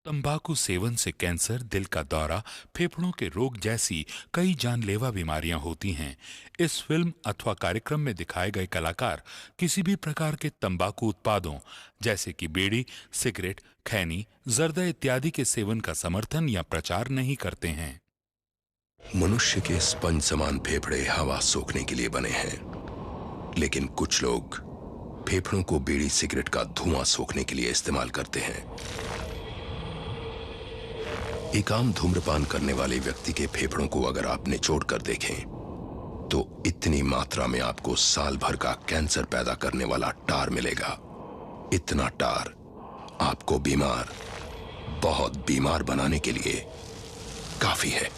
तंबाकू सेवन से कैंसर, दिल का दौरा, फेफड़ों के रोग जैसी कई जानलेवा बीमारियां होती हैं। इस फिल्म अथवा कार्यक्रम में दिखाए गए कलाकार किसी भी प्रकार के तंबाकू उत्पादों जैसे कि बीड़ी, सिगरेट, खैनी, जर्दा इत्यादि के सेवन का समर्थन या प्रचार नहीं करते हैं। मनुष्य के स्पंज समान फेफड़े हवा सोखने के लिए बने हैं, लेकिन कुछ लोग फेफड़ों को बीड़ी सिगरेट का धुआं सोखने के लिए इस्तेमाल करते हैं। एक आम धूम्रपान करने वाले व्यक्ति के फेफड़ों को अगर आप निचोड़ कर देखें तो इतनी मात्रा में आपको साल भर का कैंसर पैदा करने वाला टार मिलेगा। इतना टार आपको बीमार, बहुत बीमार बनाने के लिए काफी है।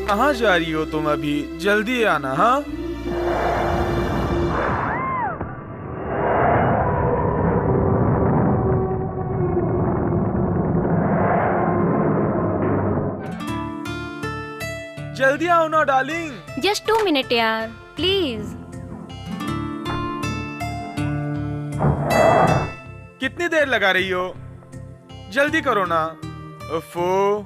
कहाँ जा रही हो तुम? अभी जल्दी आना। हाँ, जल्दी आओ ना डार्लिंग। जस्ट 2 मिनट यार, प्लीज। कितनी देर लगा रही हो? जल्दी करो ना। उफ़ो।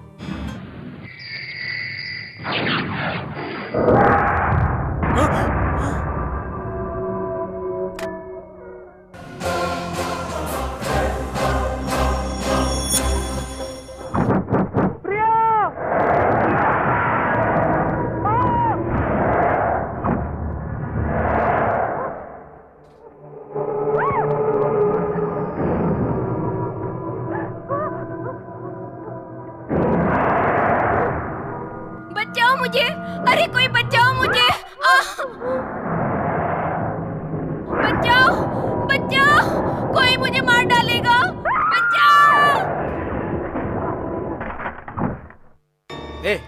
बचाओ मुझे! अरे कोई बचाओ मुझे! बचाओ! बचाओ! कोई मुझे मार डालेगा! बचाओ!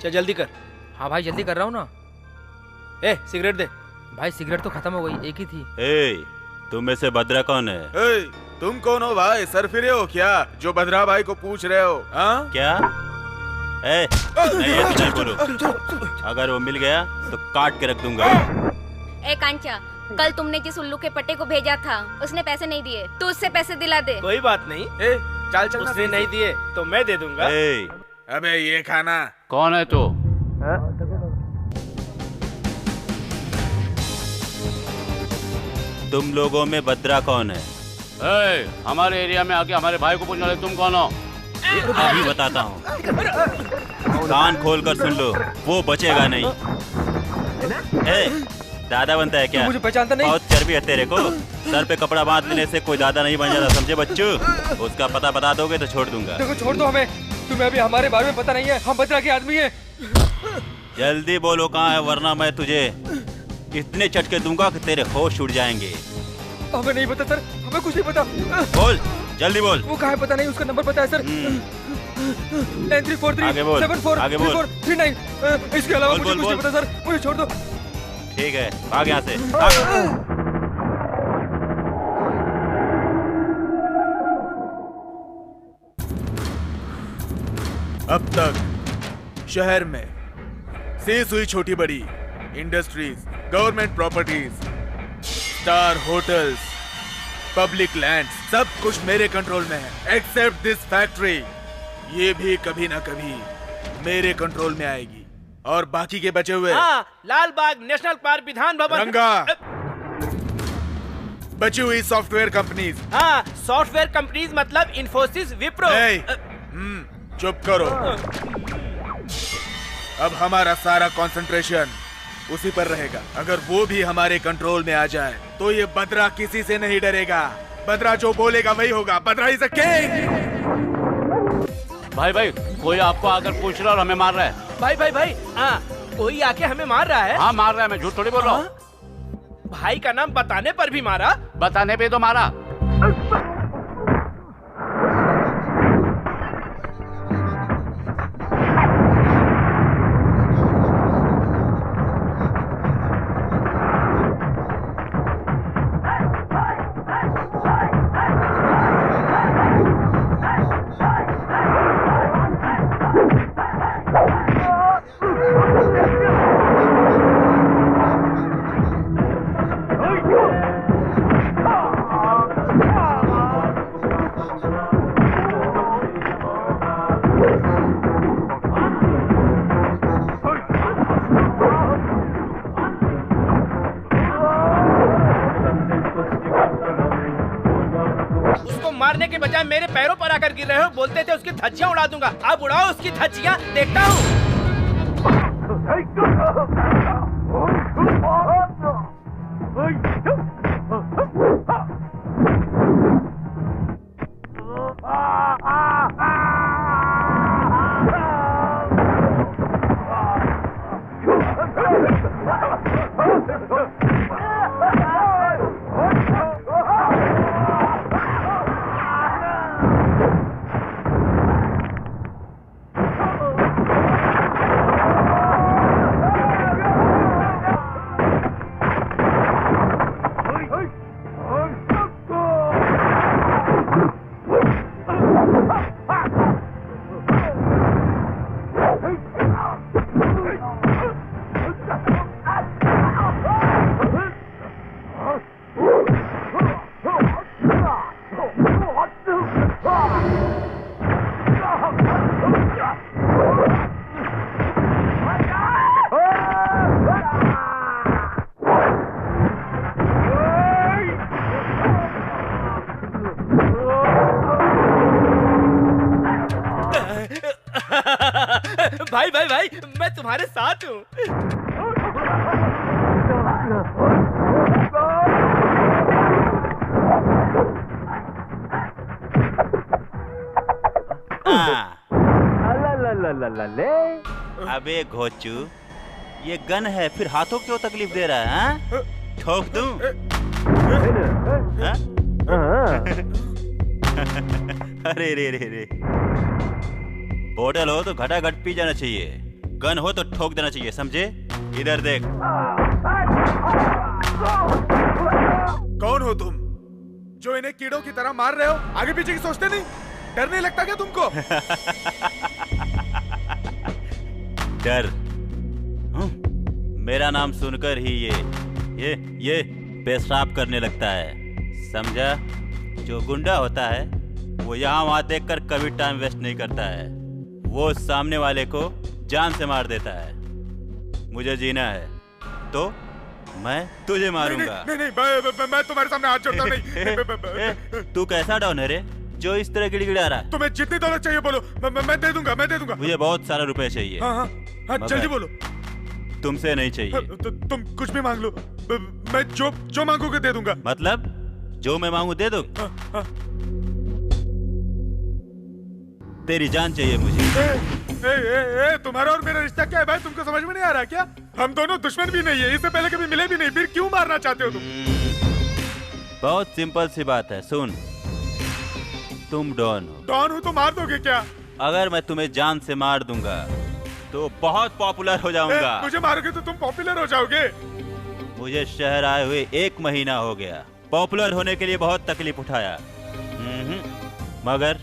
चल जल्दी कर। हाँ भाई जल्दी कर रहा हूँ ना। सिगरेट दे। भाई सिगरेट तो खत्म हो गई, एक ही थी। तुम में से भद्रा कौन है? तुम कौन हो भाई? सर फिरे हो क्या जो भद्रा भाई को पूछ रहे हो? हाँ क्या? नहीं ऐसे नहीं बोलो। अगर वो मिल गया तो काट के रख दूंगा। कांचा, कल तुमने जिस उल्लू के पट्टे को भेजा था उसने पैसे नहीं दिए, तो उससे पैसे दिला दे। कोई बात नहीं। चल उसने नहीं दिए तो मैं दे दूंगा। अबे ये खाना। कौन है तू? तुम लोगों में बद्रा कौन है? हमारे एरिया में आके हमारे भाई को पूछने वाले तुम कौन हो? अभी बताता हूँ, कान खोल कर सुन लो, वो बचेगा नहीं। दादा बनता है क्या? मुझे पहचानता नहीं। बहुत चर्बी है तेरे को। सर पे कपड़ा बांध लेने से कोई दादा नहीं बन जाता, समझे बच्चू? उसका पता बता दोगे तो छोड़ दूंगा। देखो छोड़ दो हमें, तुम्हें अभी हमारे बारे में पता नहीं है, हम बद्रा के आदमी हैं। जल्दी बोलो कहाँ है, वरना मैं तुझे इतने चटके दूंगा कि तेरे होश उड़ जाएंगे। हमें नहीं पता सर, हमें कुछ नहीं पता। बोल, जल्दी बोल। वो कहाँ है पता नहीं, उसका नंबर पता है सर। 9343743439। इसके अलावा मुझे कुछ नहीं पता सर, मुझे छोड़ दो। ठीक है, भाग यहाँ से, भाग। अब तक शहर में सीज हुई छोटी बड़ी industries, government properties, star hotels, public land, सब कुछ मेरे कंट्रोल में है, एक्सेप्ट दिस फैक्ट्री। ये भी कभी ना कभी मेरे कंट्रोल में आएगी। और बाकी के बचे हुए लाल बाग नेशनल पार्क, विधान भवन, रंगा, बची हुई सॉफ्टवेयर कंपनीज। हाँ, सॉफ्टवेयर कंपनीज मतलब इन्फोसिस, विप्रो। चुप करो। अब हमारा सारा कंसंट्रेशन उसी पर रहेगा। अगर वो भी हमारे कंट्रोल में आ जाए तो ये बद्रा किसी से नहीं डरेगा। बद्रा जो बोलेगा वही होगा। Bhadra is a king. भाई कोई आपको आकर पूछ रहा और हमें मार रहा है। भाई हाँ, कोई आके हमें मार रहा है। हाँ मार रहा है, मैं झूठ थोड़ी बोल रहा हूँ। भाई का नाम बताने पर भी मारा? बताने पे तो मारा। मारने के बजाय मेरे पैरों पर आकर गिर रहे हो। बोलते थे उसकी धज्जियां उड़ा दूंगा, अब उड़ाओ उसकी धज्जियां, देखता हूँ। भाई मैं तुम्हारे साथ हूँ। अबे घोचू, ये गन है, फिर हाथों क्यों तकलीफ दे रहा है? ठोक दूं? अरे रे रे रे, बोतल हो तो घटाघट पी जाना चाहिए, गन हो तो ठोक देना चाहिए, समझे? इधर देख। कौन हो तुम जो इन्हें कीड़ों की तरह मार रहे हो? आगे पीछे की सोचते नहीं? डर नहीं लगता क्या तुमको? डर? मेरा नाम सुनकर ही ये पेशाब करने लगता है, समझा? जो गुंडा होता है वो यहाँ वहाँ देखकर कभी टाइम वेस्ट नहीं करता है, वो सामने वाले को जान से मार देता है। मुझे जीना है तो मैं तुझे मारूंगा। नहीं नहीं, मैं तुम्हारे सामने हाथ जोड़ता नहीं। तू कैसा डॉन है रे जो इस तरह गिड़गिड़ा रहा है? तुम्हें जितनी दौलत चाहिए बोलो, मैं दे दूंगा, मैं दे दूंगा। मुझे बहुत सारा रुपए चाहिए। हाँ, जल्दी बोलो। तुमसे नहीं चाहिए। तुम कुछ भी मांग लो, मैं जो मांगोगे दे दूंगा। मतलब जो मैं मांगू दे दो? तेरी जान चाहिए मुझे। तुम्हारा और मेरा रिश्ता क्या है भाई, तुमको समझ में नहीं आ रहा क्या? हम दोनों दुश्मन भी नहीं है, इससे पहले कभी मिले भी नहीं, फिर क्यों मारना चाहते हो तुम? बहुत सिंपल सी बात है, सुन। तुम डॉन हो। डॉन हो तो मार दोगे क्या? अगर मैं तुम्हें जान से मार दूंगा तो बहुत पॉपुलर हो जाऊंगा। मुझे मारोगे तो तुम पॉपुलर हो जाओगे। मुझे शहर आए हुए 1 महीना हो गया। पॉपुलर होने के लिए बहुत तकलीफ उठाया, मगर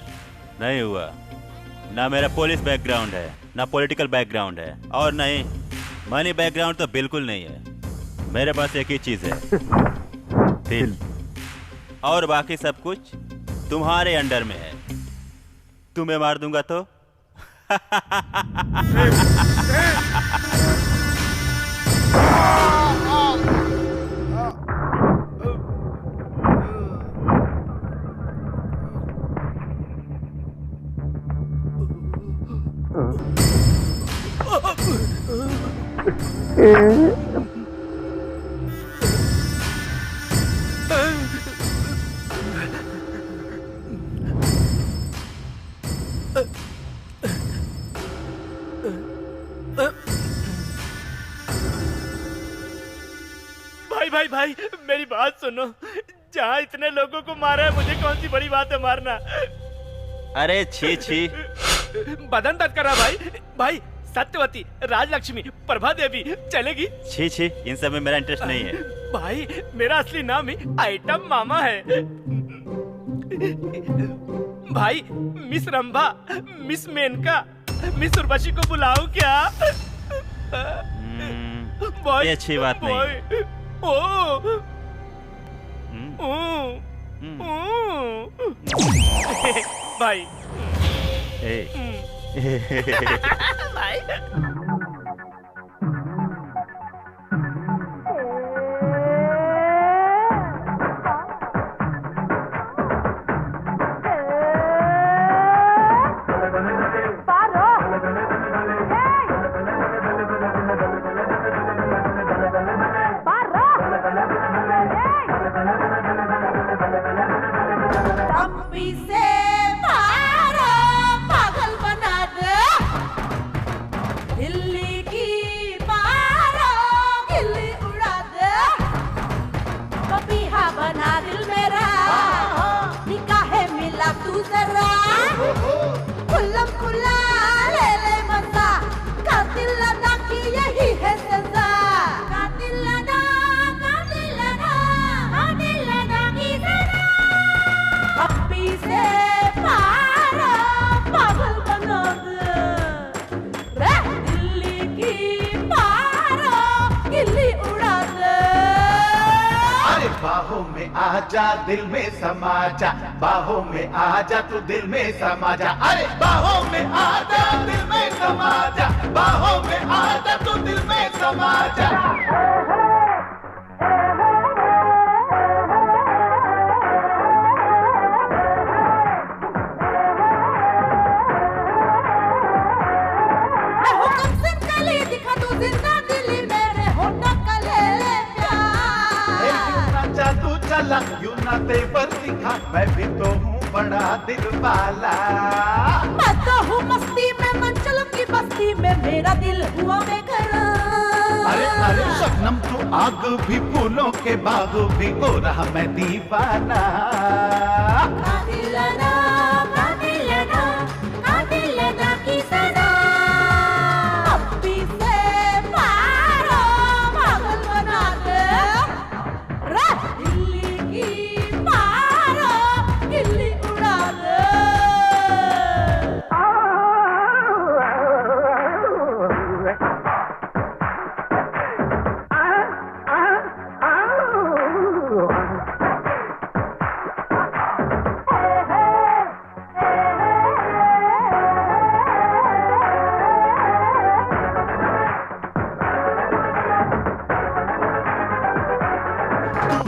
नहीं हुआ। ना मेरा पुलिस बैकग्राउंड है, ना पॉलिटिकल बैकग्राउंड है, और नहीं मनी बैकग्राउंड तो बिल्कुल नहीं है। मेरे पास एक ही चीज है, दिल। और बाकी सब कुछ तुम्हारे अंडर में है। तुम्हें मार दूंगा तो भाई मेरी बात सुनो। जहाँ इतने लोगों को मारा है, मुझे कौन सी बड़ी बात है मारना? अरे छी छी, बदन दर्द कर रहा भाई। सत्यवती, राजलक्ष्मी, प्रभा देवी चलेगी? छी छी, इन सब में मेरा इंटरेस्ट नहीं है। भाई मेरा असली नाम ही आइटम मामा है। भाई miss Rambha, miss Menaka, miss Urvashi को बुलाऊं क्या? ये अच्छी बात नहीं। भाई भाई आजा दिल में समा जा, बाहों में आजा तू दिल में समा जा। अरे बाहों में आजा दिल में समा जा, बाहों में आजा तू दिल में समा जा। यूं ना तेवर दिखा, मैं भी तो हूँ बड़ा दिल वाला। मैं तो हूँ मस्ती में, मंचलों की बस्ती में मेरा दिल हुआ बेकरार। अरे अरे शबनम तू आग भी, फूलों के बाग भी, हो रहा मैं दीवाना। कातिलाना, कातिलाना, कातिलाना की सजा। अभी से मारो, पागल बना दे।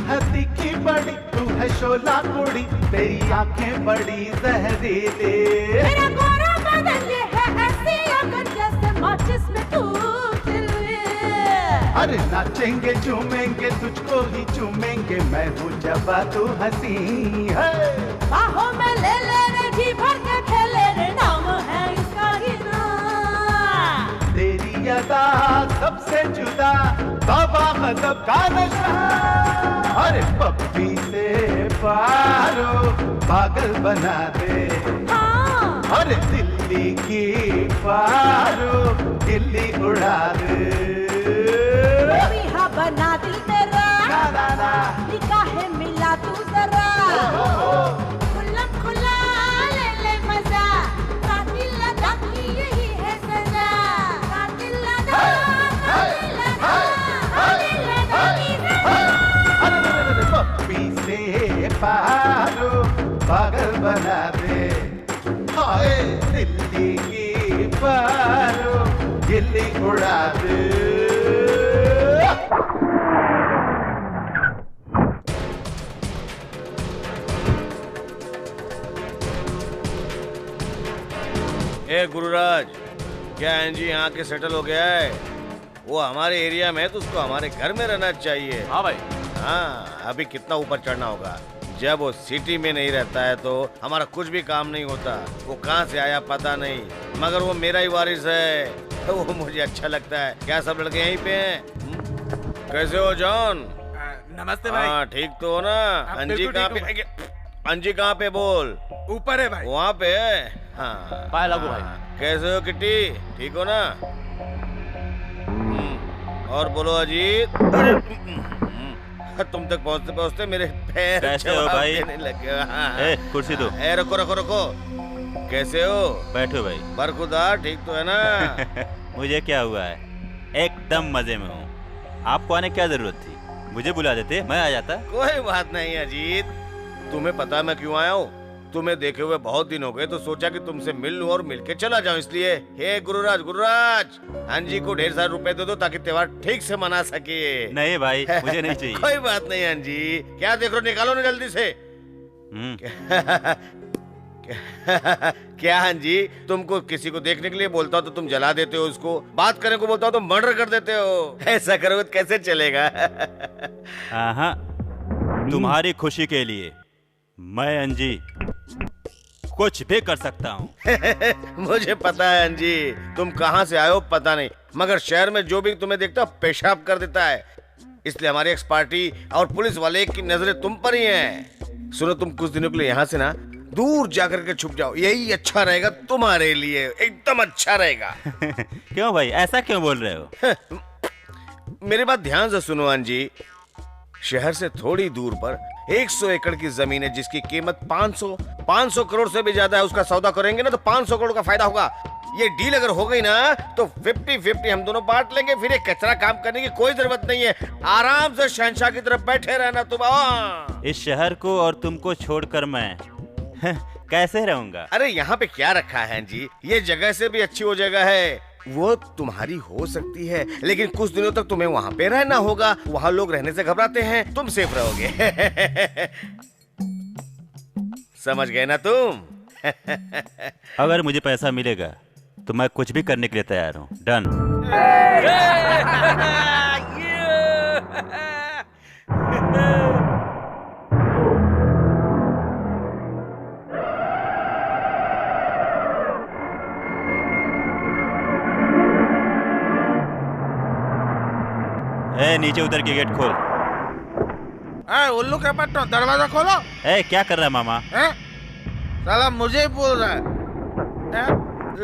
है तीखी बड़ी, तू है शोला कुड़ी, तेरी आंखें बड़ी जहरीली। मेरा गोरा बदन ये है ऐसी अगर जैसे माचिस में तू तिली। अरे नाचेंगे झूमेंगे तुझको ही चूमेंगे, मैं हूँ जब तू हंसी है। बाहों में ले ले रे जी भर के खेले रे, नाम है इसका ही ना। तेरी अदा सबसे जुदा, तौबा गज़ब का नशा। अरे पप्पी से पारो पागल बना दे। हाँ। अरे दिल्ली की पारो दिल्ली उड़ा दे। हाँ बना दिल तेरा, निगाहें मिला तू जरा। खुला खुला ले ले मजा, कातिल अदा की यही है सजा। कातिल अदा, कातिल अदा, कातिल अदा की सजा। अरे पप्पी से पारो पागल बना दे। हाय दिल्ली की पारो दिल्ली उड़ा दे। ए गुरुराज, क्या एनजी यहाँ के सेटल हो गया है? वो हमारे एरिया में है तो उसको हमारे घर में रहना चाहिए। हाँ भाई। हाँ, अभी कितना ऊपर चढ़ना होगा। जब वो सिटी में नहीं रहता है तो हमारा कुछ भी काम नहीं होता। वो कहाँ से आया पता नहीं, मगर वो मेरा ही वारिस है तो वो मुझे अच्छा लगता है। क्या सब लड़के यहीं पे हैं? कैसे हो जॉन? नमस्ते भाई। हाँ ठीक तो हो ना? अंजी कहाँ पे? अंजी कहाँ पे बोल? ऊपर है भाई। वहाँ पे है? हाँ पाए लागू भाई। कैसे हो किट्टी, ठीक हो ना? और बोलो अजीत। तुम तक पहुँचते पहुँचते मेरे पैर कैसे हो भाई? देने लगे। ए, कुर्सी दो। ए रुको रुको रुको, कैसे हो? बैठो भाई। बरखुदार ठीक तो है ना? मुझे क्या हुआ है, एकदम मजे में हूँ। आपको आने क्या जरूरत थी? मुझे बुला देते, मैं आ जाता। कोई बात नहीं अजीत, तुम्हें पता है मैं क्यों आया हूँ? तुम्हें देखे हुए बहुत दिन हो गए तो सोचा कि तुमसे मिल लूं और मिलके चला जाऊं, इसलिए। हे गुरुराज, गुरुराज अंजी को ढेर सारे रुपए दे दो ताकि त्योहार ठीक से मना सके। नहीं भाई, मुझे नहीं चाहिए। कोई बात नहीं अंजी, क्या देख रहे हो, निकालो ना जल्दी से। क्या अंजी, तुमको किसी को देखने के लिए बोलता हो तो तुम जला देते हो उसको, बात करने को बोलता हो तो मर्डर कर देते हो। ऐसा करोगे तो कैसे चलेगा? हाँ, तुम्हारी खुशी के लिए मैं अंजी कुछ भी कर सकता हूँ। मुझे पता है अंजी, तुम कहाँ से आए हो पता नहीं, मगर शहर में जो भी तुम्हें देखता पेशाब कर देता है। इसलिए हमारी एक्स पार्टी और पुलिस वाले की नजरें तुम पर ही हैं। सुनो, तुम कुछ दिनों के लिए यहाँ से ना दूर जाकर के छुप जाओ, यही अच्छा रहेगा तुम्हारे लिए, एकदम अच्छा रहेगा। क्यों भाई, ऐसा क्यों बोल रहे हो? मेरी बात ध्यान से सुनो अंजी, शहर से थोड़ी दूर पर 100 एकड़ की जमीन है जिसकी कीमत 500 करोड़ से भी ज्यादा है। उसका सौदा करेंगे ना तो 500 करोड़ का फायदा होगा। ये डील अगर हो गई ना तो 50-50 हम दोनों बांट लेंगे। फिर ये कचरा काम करने की कोई जरूरत नहीं है, आराम से शहंशाह की तरफ बैठे रहना तुम। इस शहर को और तुमको छोड़कर मैं कैसे रहूंगा? अरे यहाँ पे क्या रखा है जी, ये जगह से भी अच्छी वो जगह है। वो तुम्हारी हो सकती है लेकिन कुछ दिनों तक तुम्हें वहाँ पे रहना होगा। वहाँ लोग रहने से घबराते हैं, तुम सेफ रहोगे। समझ गए ना तुम? अगर मुझे पैसा मिलेगा तो मैं कुछ भी करने के लिए तैयार हूँ। डन। ए, नीचे उतर के गेट खोल। उल्लू के पट्टो, दरवाजा खोलो। ए, क्या कर रहा है मामा? साला मुझे ही बोल रहा है।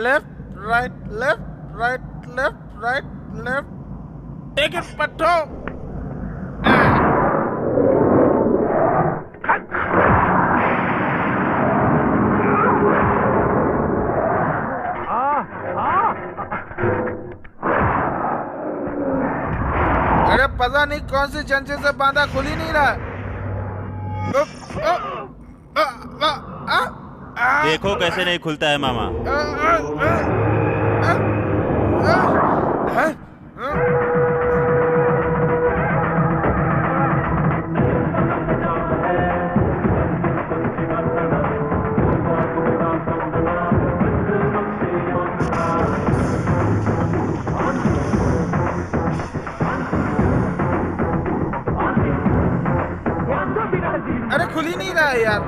Left right left right left right left, take it पट्टो। अरे पता नहीं कौन सी चंचे से बांधा, खुल ही नहीं रहा। देखो कैसे नहीं खुलता है मामा। खुल ही नहीं रहा है यार।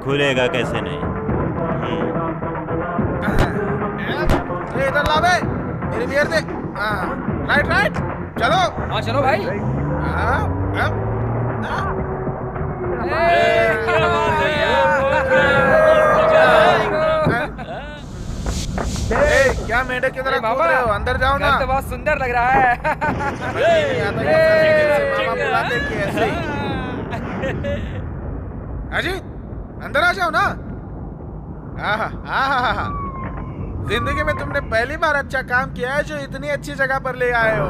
खुलेगा कैसे नहीं? ये इधर ला बे, मेरी बियर दे। राइट राइट, चलो। हाँ चलो भाई। क्या मेढक की तरह कूद रहे हो? अंदर जाओ ना। तो बहुत सुंदर लग रहा है। मामा बुलाते कि ऐसे ही। अजी अंदर आ जाओ ना। आहा, जिंदगी में तुमने पहली बार अच्छा काम किया है जो इतनी अच्छी जगह पर ले आए हो।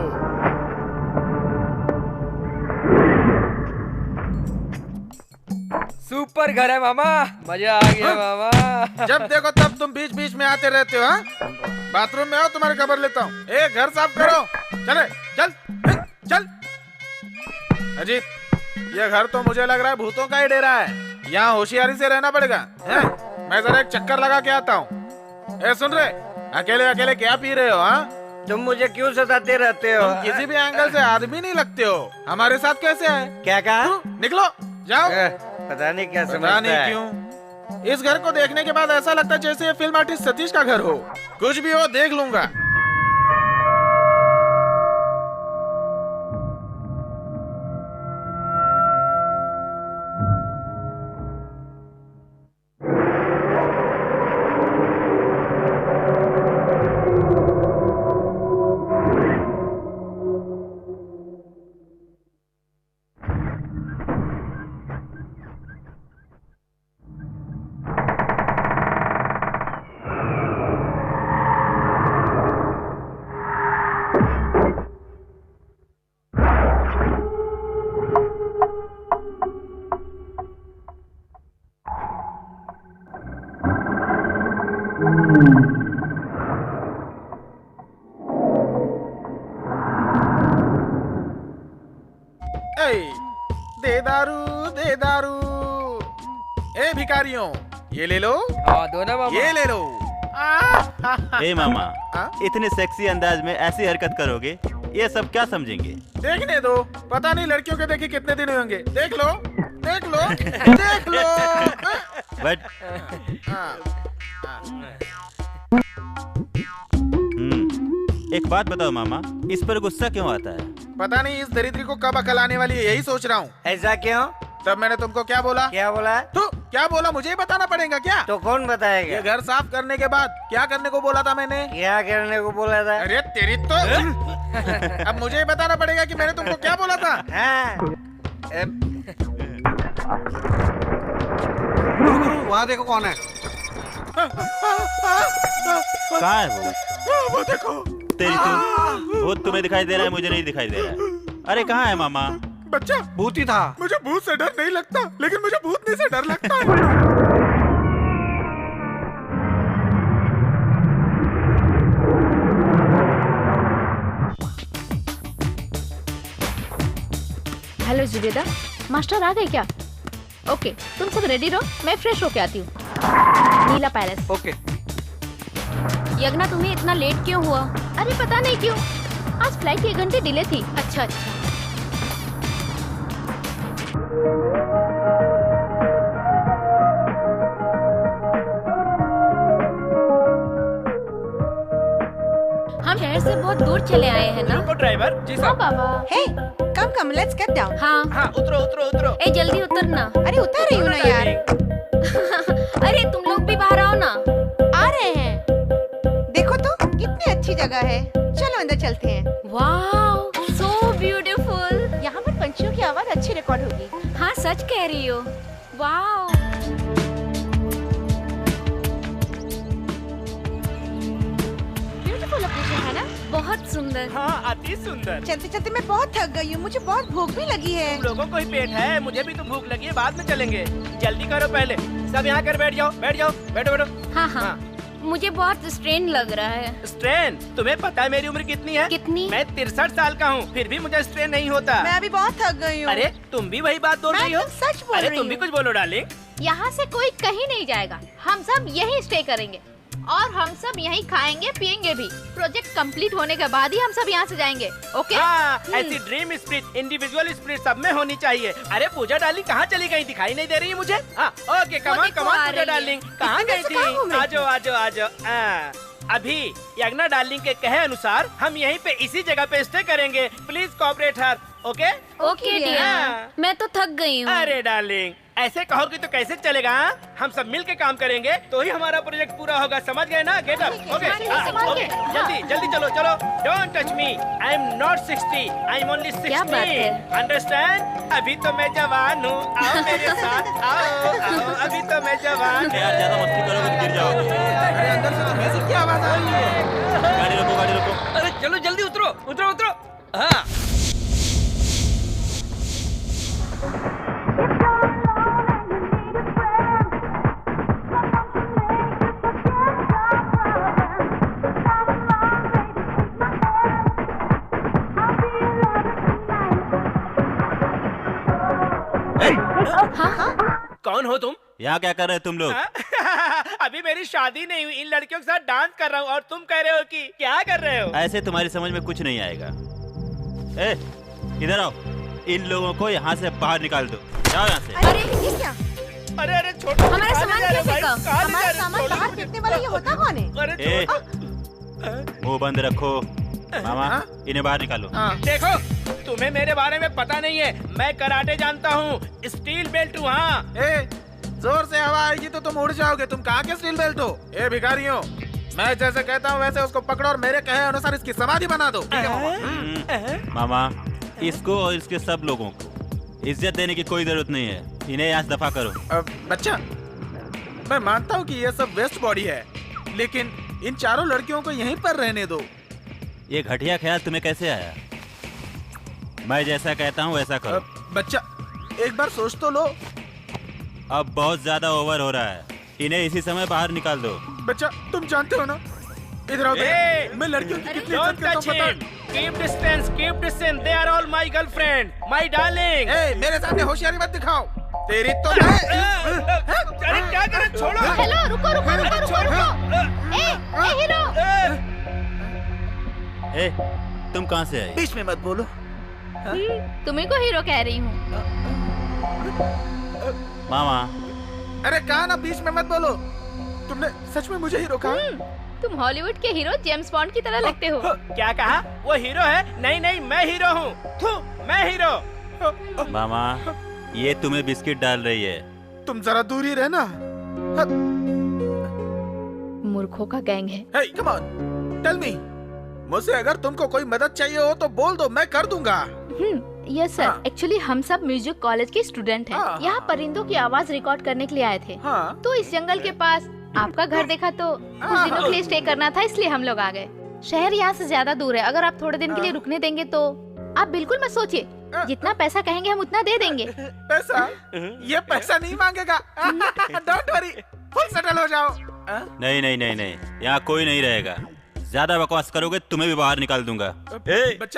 सुपर घर है मामा, मजा आ गया मामा। जब देखो तब तुम बीच बीच में आते रहते हो। हाँ, बाथरूम में आओ, तुम्हारी खबर लेता हूँ। ए घर साफ करो। चले चल। अजीत, ये घर तो मुझे लग रहा है भूतों का ही डेरा है। यहाँ होशियारी से रहना पड़ेगा। मैं जरा एक चक्कर लगा के आता हूँ। ए सुन रहे, अकेले अकेले क्या पी रहे हो? हाँ, तुम मुझे क्यों सताते रहते हो? तुम किसी भी एंगल से आदमी नहीं लगते हो। हमारे साथ कैसे है? क्या कहा? निकलो, जाओ। पता नहीं क्या समझता पता नहीं है। क्यों इस घर को देखने के बाद ऐसा लगता है जैसे ये फिल्म आर्टिस्ट सतीश का घर हो। कुछ भी हो देख लूंगा। दे दारू। ए भिखारियों, ये ले लो। हाँ दो ना मामा। ये ले लो। ए मामा, इतने सेक्सी अंदाज में ऐसी हरकत करोगे, ये सब क्या समझेंगे? देखने दो, पता नहीं लड़कियों के देखे कितने दिन होंगे। देख लो। बट एक बात बताओ मामा, इस पर गुस्सा क्यों आता है? पता नहीं इस दरिद्री को कब अकल आने वाली है, यही सोच रहा हूँ। ऐसा क्यों? तब मैंने तुमको क्या बोला? क्या बोला? तो क्या बोला मुझे ही बताना पड़ेगा क्या? तो कौन बताएगा? ये घर साफ करने के बाद क्या करने को बोला था मैंने? क्या करने को बोला था? अरे तेरी तो अब मुझे ही बताना पड़ेगा कि मैंने तुमको क्या बोला था। वहाँ देखो कौन है। कहाँ है वो देखो। तेरी तो वो तुम्हें दिखाई दे रहा है, मुझे नहीं दिखाई दे रहा है। अरे कहाँ है मामा? बच्चा भूत ही था। मुझे भूत से डर नहीं लगता, लेकिन मुझे भूतनी से डर लगता है। हेलो जुबेदा, मास्टर आ गए क्या? ओके, तुम सब रेडी रहो, मैं फ्रेश होके आती हूँ। नीला पैलेस। ओके। यज्ञा, तुम्हें इतना लेट क्यों हुआ? अरे पता नहीं क्यों, आज फ्लाइट 1 घंटे डिले थी। अच्छा। हम शहर से बहुत दूर चले आए हैं ना? ड्राइवर जी साहब। हाँ बाबा। हे, कम लेट्स गेट डाउन। हाँ उतरो। ए जल्दी उतरना। अरे उतर रही हूँ ना यार। अरे तुम लोग भी बाहर आओ ना। आ रहे हैं। देखो तो कितनी अच्छी जगह है, चलो अंदर चलते हैं। Wow, so beautiful. यहाँ पर पंछियों की आवाज अच्छी रिकॉर्ड होगी। हाँ सच कह रही हो। वाओ। ब्यूटीफुल लोकेशन है ना? बहुत सुंदर। हाँ अति सुंदर। चलते चलते मैं बहुत थक गई हूँ, मुझे बहुत भूख भी लगी है। तुम लोगों को ही पेट है, मुझे भी तो भूख लगी है, बाद में चलेंगे। जल्दी करो, पहले सब यहाँ कर बैठ जाओ। बैठो। हाँ। मुझे बहुत स्ट्रेन लग रहा है। स्ट्रेन? तुम्हें पता है मेरी उम्र कितनी है? कितनी? मैं 63 साल का हूँ, फिर भी मुझे स्ट्रेन नहीं होता। मैं अभी बहुत थक गई हूँ। अरे तुम भी वही बात बोल रही हो? सच बोल रही हूँ। तुम भी कुछ बोलो डार्लिंग। यहाँ से कोई कहीं नहीं जाएगा, हम सब यहीं स्टे करेंगे। और हम सब यहीं खाएंगे पिएंगे भी। प्रोजेक्ट कंप्लीट होने के बाद ही हम सब यहाँ से जाएंगे। ओके? हाँ, ऐसी ड्रीम स्पिरिट, इंडिविजुअल स्पिरिट सब में होनी चाहिए। अरे पूजा डार्लिंग कहाँ चली गई, दिखाई नहीं दे रही है मुझे। हाँ, ओके, कमान कमान पूजा डार्लिंग, कहाँ गई थी? आजो आजो आजो। अभी यज्ञा डार्लिंग के कहे अनुसार हम यहीं पे इसी जगह पे स्टे करेंगे। Please cooperate her. Okay? Okay dear, मैं तो थक गई हूँ। अरे डार्लिंग, ऐसे कहोगी तो कैसे चलेगा? हम सब मिल के काम करेंगे तो ही हमारा प्रोजेक्ट पूरा होगा, समझ गए ना? Get up. ओके, जल्दी जल्दी चलो चलो। Don't touch me, I am not 60, I am only 60। Understand? अभी तो मैं जवान हूँ, आओ मेरे साथ, आओ आओ, अभी तो मैं जवान। यार ज्यादा मस्ती करोगे तो गिर जाओगे। अरे अंदर से तो म्यूजिक की आवाज आ रही है। गाड़ी रोको, गाड़ी रोको। अरे चलो जल्दी उतरो, उतरो उतरो। हाँ। कौन हो तुम? यहाँ क्या कर रहे तुम लोग? अभी मेरी शादी नहीं हुई, इन लड़कियों के साथ डांस कर रहा हूँ और तुम कह रहे हो कि क्या कर रहे हो? ऐसे तुम्हारी समझ में कुछ नहीं आएगा। ए, इधर आओ, इन लोगों को यहाँ से बाहर निकाल दो। जाओ यहाँ से। अरे ये क्या? अरे छोटू, हमारा सामान क्यों फेंका? हमारा सामान बाहर फेंकने वाला ये होता कौन है? ए, मुंह बंद रखो। मामा, इन्हें बाहर निकालो। देखो, तुम्हें मेरे बारे में पता नहीं है, मैं कराटे जानता हूँ, स्टील बेल्ट हूँ। हाँ, जोर से हवा आएगी तो तुम उड़ जाओगे। तुम कहाँ के स्टील बेल्ट हो? ए भिखारियों, मैं जैसे कहता हूँ वैसे उसको पकड़ो और मेरे कहे अनुसार इसकी समाधि बना दो। मामा, इसको और इसके सब लोगों को इज्जत देने की कोई जरूरत नहीं है। इन्हें यहाँ से दफा करो। बच्चा, मैं मानता हूँ कि ये सब वेस्ट बॉडी है, लेकिन इन चारों लड़कियों को यहीं पर रहने दो। ये घटिया ख्याल तुम्हें कैसे आया? मैं जैसा कहता हूँ वैसा करो। बच्चा, एक बार सोच तो लो। अब बहुत ज्यादा ओवर हो रहा है, इन्हें इसी समय बाहर निकाल दो। बच्चा, तुम जानते हो ना, इधर आओ। मैं लड़कियों की कितनी इज्जत करता हूं, बता। Keep distance, keep distance. They are all my girlfriend, my darling. मेरे सामने होशियारी मत दिखाओ। तेरी तो अरे क्या करें, छोड़ो। हेलो, रुको रुको रुको रुको रुको। ए हीरो। ए, तुम कहाँ से आई? बीच में मत बोलो। तुम्हीं को हीरो कह रही हूँ। मामा, अरे कहा ना बीच में मत बोलो। तुमने सच में मुझे हीरो कहा? तुम हॉलीवुड के हीरो जेम्स बॉन्ड की तरह लगते हो। क्या कहा? वो हीरो है? नहीं नहीं, मैं हीरो हूँ। मैं हीरो। मामा, ये तुम्हें बिस्किट डाल रही है। तुम जरा दूर ही रहना। मूर्खों का गैंग है। Hey, come on, tell me. मुझसे अगर तुमको कोई मदद चाहिए हो तो बोल दो, मैं कर दूंगा। यस सर, एक्चुअली हम सब म्यूजिक कॉलेज के स्टूडेंट हैं। यहाँ परिंदों की आवाज रिकॉर्ड करने के लिए आए थे। तो इस जंगल के पास आपका घर देखा तो कुछ दिनों के लिए स्टे करना था, इसलिए हम लोग आ गए। शहर यहाँ से ज्यादा दूर है, अगर आप थोड़े दिन के लिए रुकने देंगे तो आप बिल्कुल मत सोचिए, जितना पैसा कहेंगे हम उतना दे देंगे। पैसा? ये पैसा नहीं मांगेगा। डोंट वरी, फुल सेटल हो जाओ। नहीं नहीं नहीं नहीं, यहाँ कोई नहीं रहेगा। ज्यादा बकवास करोगे तुम्हें भी बाहर निकाल दूंगा।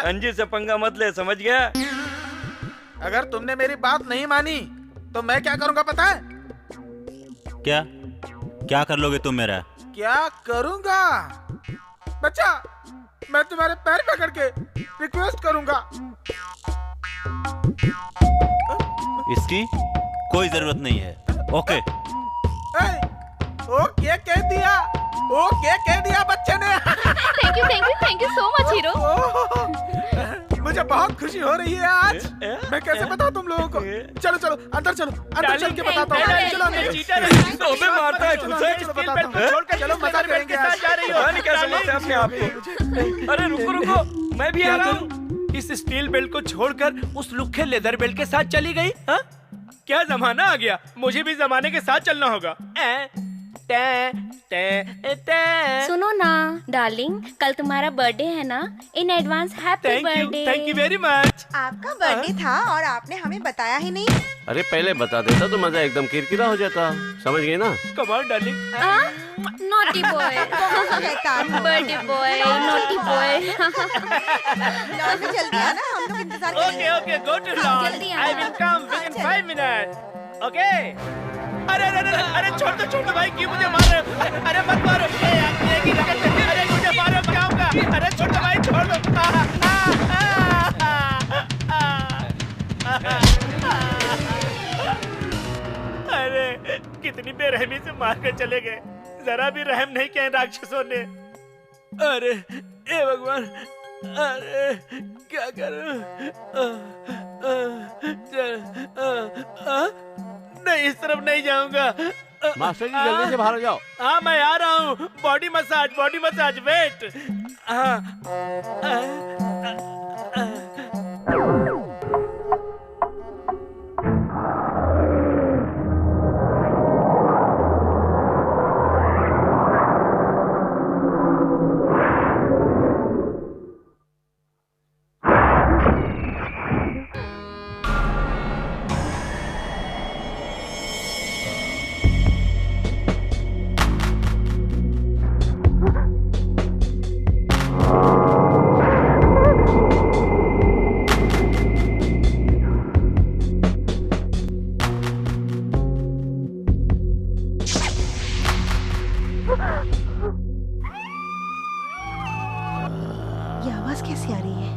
अंजी से पंगा मत ले, समझ गया? अगर तुमने मेरी बात नहीं मानी तो मैं क्या करूँगा पता है? क्या क्या कर लोगे तुम मेरा? क्या करूँगा? बच्चा, मैं तुम्हारे पैर पकड़ के रिक्वेस्ट करूँगा। इसकी कोई जरूरत नहीं है। ओके। ओके कह दिया, ओके कह दिया बच्चे ने। Thank you so much hero. मुझे बहुत खुशी हो रही है आज। मैं कैसे बताऊं तुम लोगों को? चलो चलो अंदर चलो, अंदर चल के बताता हूँ। चलो अंदर। मारता है चलो बताता हूँ। चलो मजा करेंगे आज। अपने आप को। अरे रुको रुको, मैं भी आ रहा हूँ। इस स्टील बेल्ट को छोड़कर उस लुखे लेदर बेल्ट के साथ चली गई। हाँ? क्या जमाना आ गया, मुझे भी जमाने के साथ चलना होगा। सुनो ना डार्लिंग, कल तुम्हारा बर्थडे है ना, in advance happy birthday. Thank you very much. आपका बर्थडे था और आपने हमें बताया ही नहीं। अरे पहले बता देता तो मजा एकदम किरकिरा हो जाता, समझ गई ना? Come on darling. Naughty boy, birthday boy, naughty boy. जल्दी आना, हम लोग इंतजार करेंगे। Okay go to lawn, I will come within 5 minutes. Okay अरे अरे अरे अरे छोड़ दो भाई, क्यों मुझे मार रहे हो? अरे मत मारो, अरे मुझे मारो, क्या होगा? अरे छोड़ दो भाई, छोड़ दो। अरे कितनी बेरहमी से मार कर चले गए, जरा भी रहम नहीं किया इन राक्षसों ने। अरे ए भगवान, अरे क्या करूं? नहीं, इस तरफ नहीं जाऊंगा। मास्टर जी जल्दी से बाहर हो जाओ। हाँ मैं आ रहा हूँ। Body massage wait. ये आवाज कैसी आ रही है?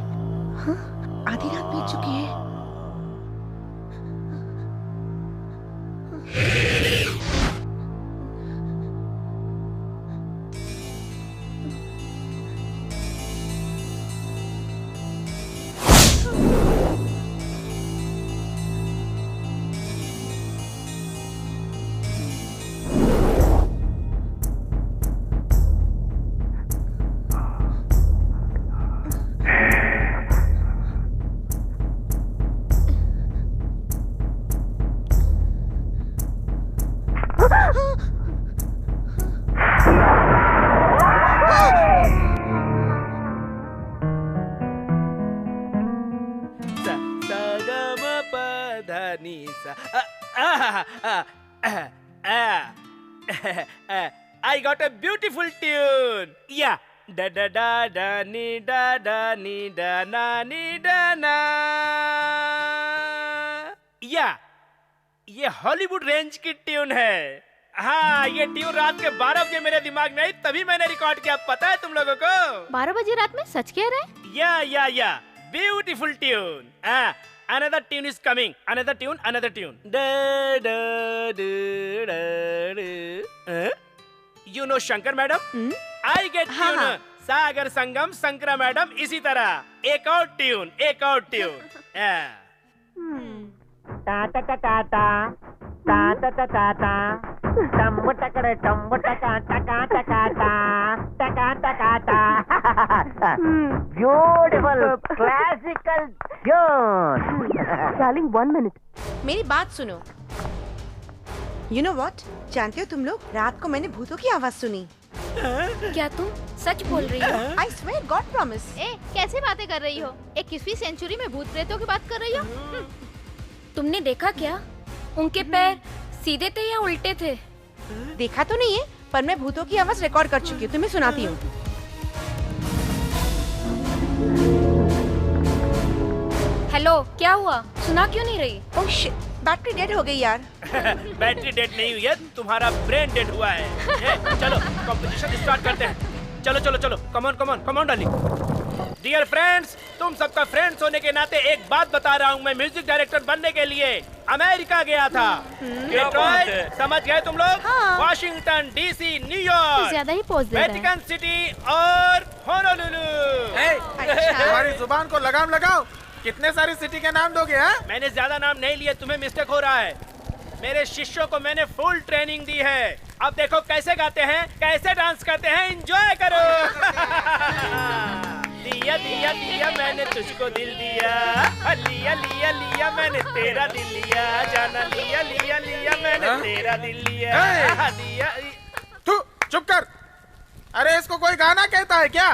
हाँ? आधी रात बीत चुकी है। I got a beautiful tune. Yeah. Da da da da ni da da ni da na ni da na. Yeah. ये हॉलीवुड रेंज की ट्यून है। हाँ, ये ट्यून रात के 12 बजे मेरे दिमाग में आई, तभी मैंने रिकॉर्ड किया। पता है तुम लोगों को? 12 बजे रात में? सच कह रहे? या beautiful tune. Another tune is coming. Another tune. Da da da da da. You know Shankar madam? I get tune. Sagar Sangam Shankara madam इसी तरह। एक और ट्यून। टा टा टा टा टा टा टा टा टा टा टम्बो टकरे टम्बो टका टका टका टा टका टका टा। Beautiful classical tune. Darling 1 minute, मेरी बात सुनो। You know what? जानते हो तुम लोग, रात को मैंने भूतों की आवाज सुनी। क्या तुम सच बोल रही हो? I swear God promise। कैसे बातें कर रही हो? 21वीं सेंचुरी में भूत प्रेतों की बात कर रही हो? तुमने देखा क्या? उनके पैर सीधे थे या उल्टे थे? देखा तो नहीं है, पर मैं भूतों की आवाज रिकॉर्ड कर चुकी हूँ। तुम्हें सुनाती हूँ। हेलो, क्या हुआ? सुना क्यों नहीं रही? ओह शिट, बैटरी डेड हो गई यार। बैटरी डेड नहीं हुई है, तुम्हारा ब्रेन डेड हुआ है। चलो कंपटीशन स्टार्ट करते हैं। चलो come on darling. Dear friends, तुम सबका फ्रेंड्स होने के नाते एक बात बता रहा हूँ। मैं म्यूजिक डायरेक्टर बनने के लिए अमेरिका गया था। डेट्रॉइट, समझ गए तुम लोग? वाशिंगटन डीसी, न्यूयॉर्क, ज्यादा ही पोज दे रहे हैं। वेटिकन सिटी और होनोलुलु। तुम्हारी जुबान को लगाम लगाओ। कितने सारी सिटी के नाम दोगे? मैंने ज्यादा नाम नहीं लिए, तुम्हें मिस्टेक हो रहा है। मेरे शिष्यों को मैंने फुल ट्रेनिंग दी है। अब देखो कैसे गाते हैं, कैसे डांस करते हैं, एंजॉय करो। लिया दिया दिया मैंने तुझको दिल दिया, लिया लिया लिया मैंने तेरा दिल लिया, जाना लिया लिया लिया मैंने तेरा दिल लिया, दिया। तू चुप कर। अरे इसको कोई गाना कहता है क्या?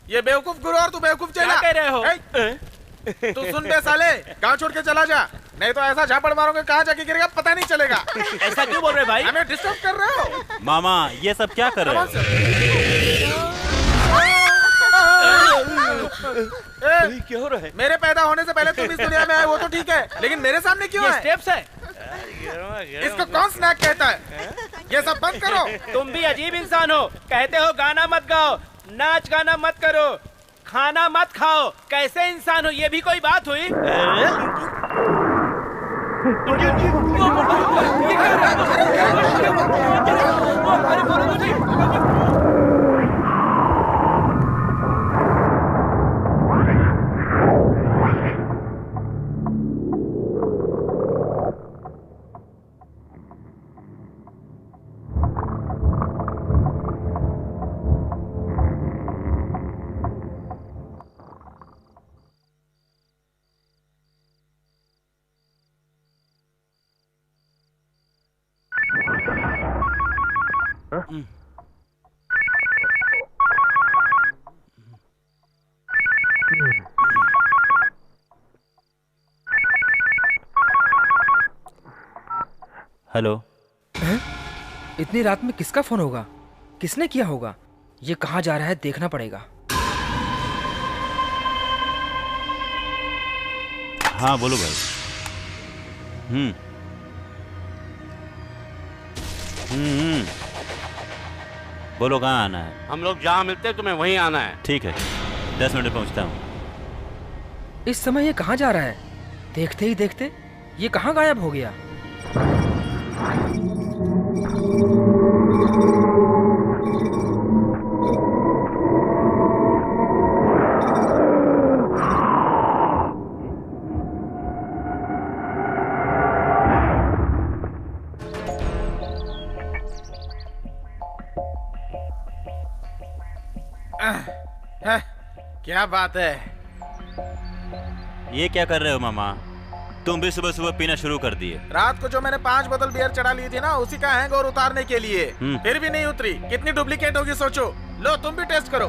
ये बेवकूफ गुरु और तू बेवकूफ चेला। क्या कह रहे हो? तू सुन बे साले, गांव छोड़ के चला जा, नहीं तो ऐसा झापड़ मारोगे कहाँ जाके गिरेगा पता नहीं चलेगा। ऐसा क्यों बोल रहे भाई? हमें डिस्टर्ब कर रहे हो। मामा, ये सब क्या कर रहे हो? क्या हो रहा है? मेरे पैदा होने से पहले तुम इस दुनिया में आए वो तो ठीक है, लेकिन मेरे सामने क्यों आए? स्टेप्स है। इसको कौन स्नैक कहता है? ये सब बंद करो। तुम भी अजीब इंसान हो। कहते हो गाना मत गाओ, नाच गाना मत करो, खाना मत खाओ। कैसे इंसान हो? ये भी कोई बात हुई? हेलो। इतनी रात में किसका फोन होगा? किसने किया होगा? ये कहाँ जा रहा है देखना पड़ेगा। हाँ बोलो भाई। बोलो कहाँ आना है? हम लोग जहाँ मिलते हैं तुम्हें वहीं आना है। ठीक है, 10 मिनट में पहुँचता हूँ। इस समय ये कहाँ जा रहा है? देखते ही देखते ये कहाँ गायब हो गया? क्या बात है? ये क्या कर रहे हो मामा? तुम भी सुबह सुबह पीना शुरू कर दिए। रात को जो मैंने 5 बोतल बियर चढ़ा ली थी ना, उसी का हैंगओवर उतारने के लिए। फिर भी नहीं उतरी। कितनी डुप्लीकेट होगी सोचो। लो तुम भी टेस्ट करो।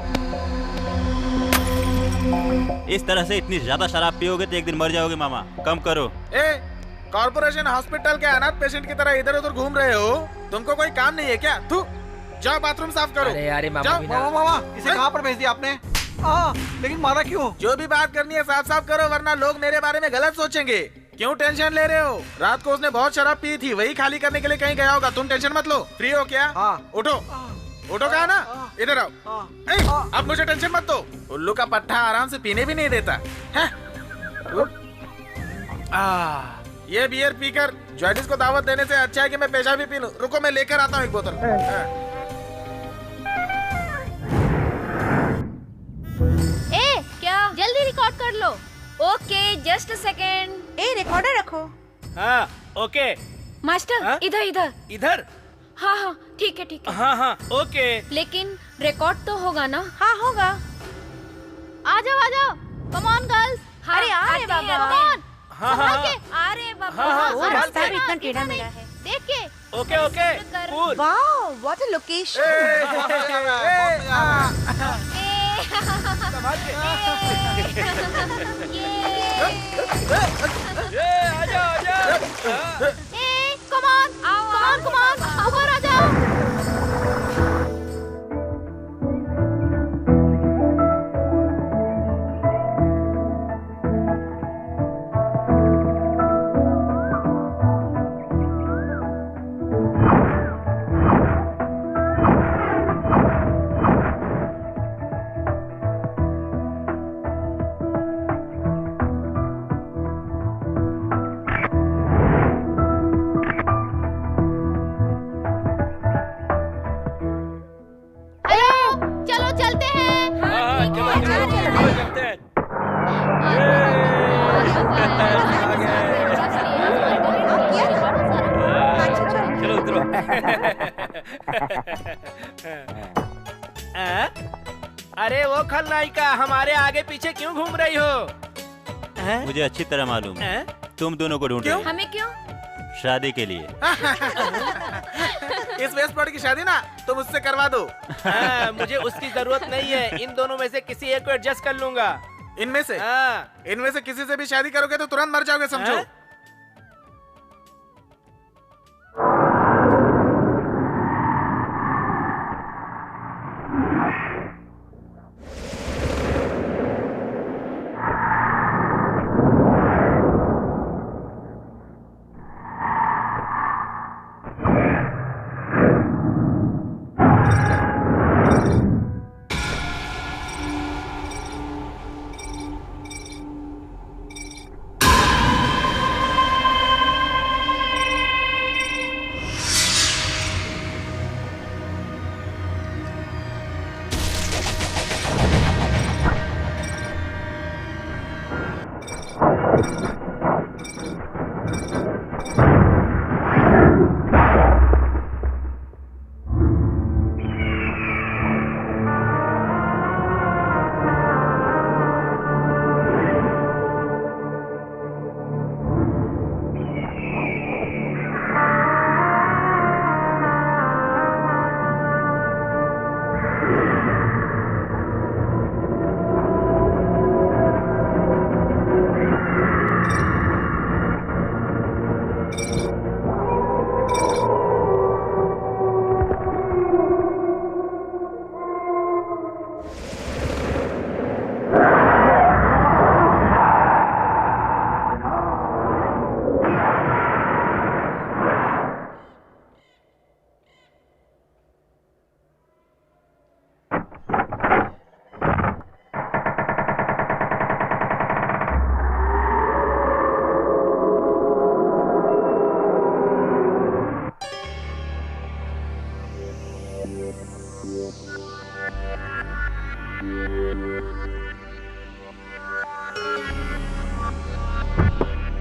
इस तरह से इतनी ज्यादा शराब पियोगे तो एक दिन मर जाओगे मामा। कम करो। कॉर्पोरेशन हॉस्पिटल के अनाथ पेशेंट की तरह इधर उधर घूम रहे हो। तुमको कोई काम नहीं है क्या? तू जाओ बाथरूम साफ करो। अरे मामा, मामा इसे कहाँ पर भेज दिया आपने? लेकिन मारा क्यों? जो भी बात करनी है साफ साफ करो, वरना लोग मेरे बारे में गलत सोचेंगे। क्यों टेंशन ले रहे हो? रात को उसने बहुत शराब पी थी, वही खाली करने के लिए कहीं गया होगा। तुम टेंशन मत लो। फ्री हो क्या? उठो उठो, कहा ना? इधर आओ। अब मुझे टेंशन मत दो। उल्लू का पट्टा आराम से पीने भी नहीं देता है। ये बियर पीकर ज्वाइडिस को दावत देने से अच्छा है कि मैं पेशा भी पी लूं। रुको मैं लेकर आता हूँ एक बोतल। क्या? जल्दी रिकॉर्ड कर लो। Okay, just a second. Recorder रखो। हाँ ओके। मास्टर इधर इधर इधर। हाँ हाँ ठीक है ठीक है। हाँ हाँ ओके। लेकिन रिकॉर्ड तो होगा ना? हाँ होगा। आ जाओ। Come on girls. अरे आ रहे बाबा। Come on. हाँ हाँ आ रहे बाबा। वो रास्ता भी इतना टेढ़ा मेढ़ा है। देख के। Okay okay cool. Wow what a location. Come on ऊपर आ जाओ। अरे वो खलनायिका हमारे आगे पीछे क्यों घूम रही हो? मुझे अच्छी तरह मालूम है। तुम दोनों को ढूंढ रहे हो। हमें क्यों? शादी के लिए। इस वेस्ट बॉडी की शादी ना तुम उससे करवा दो। मुझे उसकी जरूरत नहीं है। इन दोनों में से किसी एक को एडजस्ट कर लूंगा। इनमें से? इनमें से किसी से भी शादी करोगे तो तुरंत मर जाओगे समझो।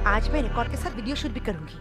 आज मैं रिकॉर्ड के साथ वीडियो शूट भी करूंगी।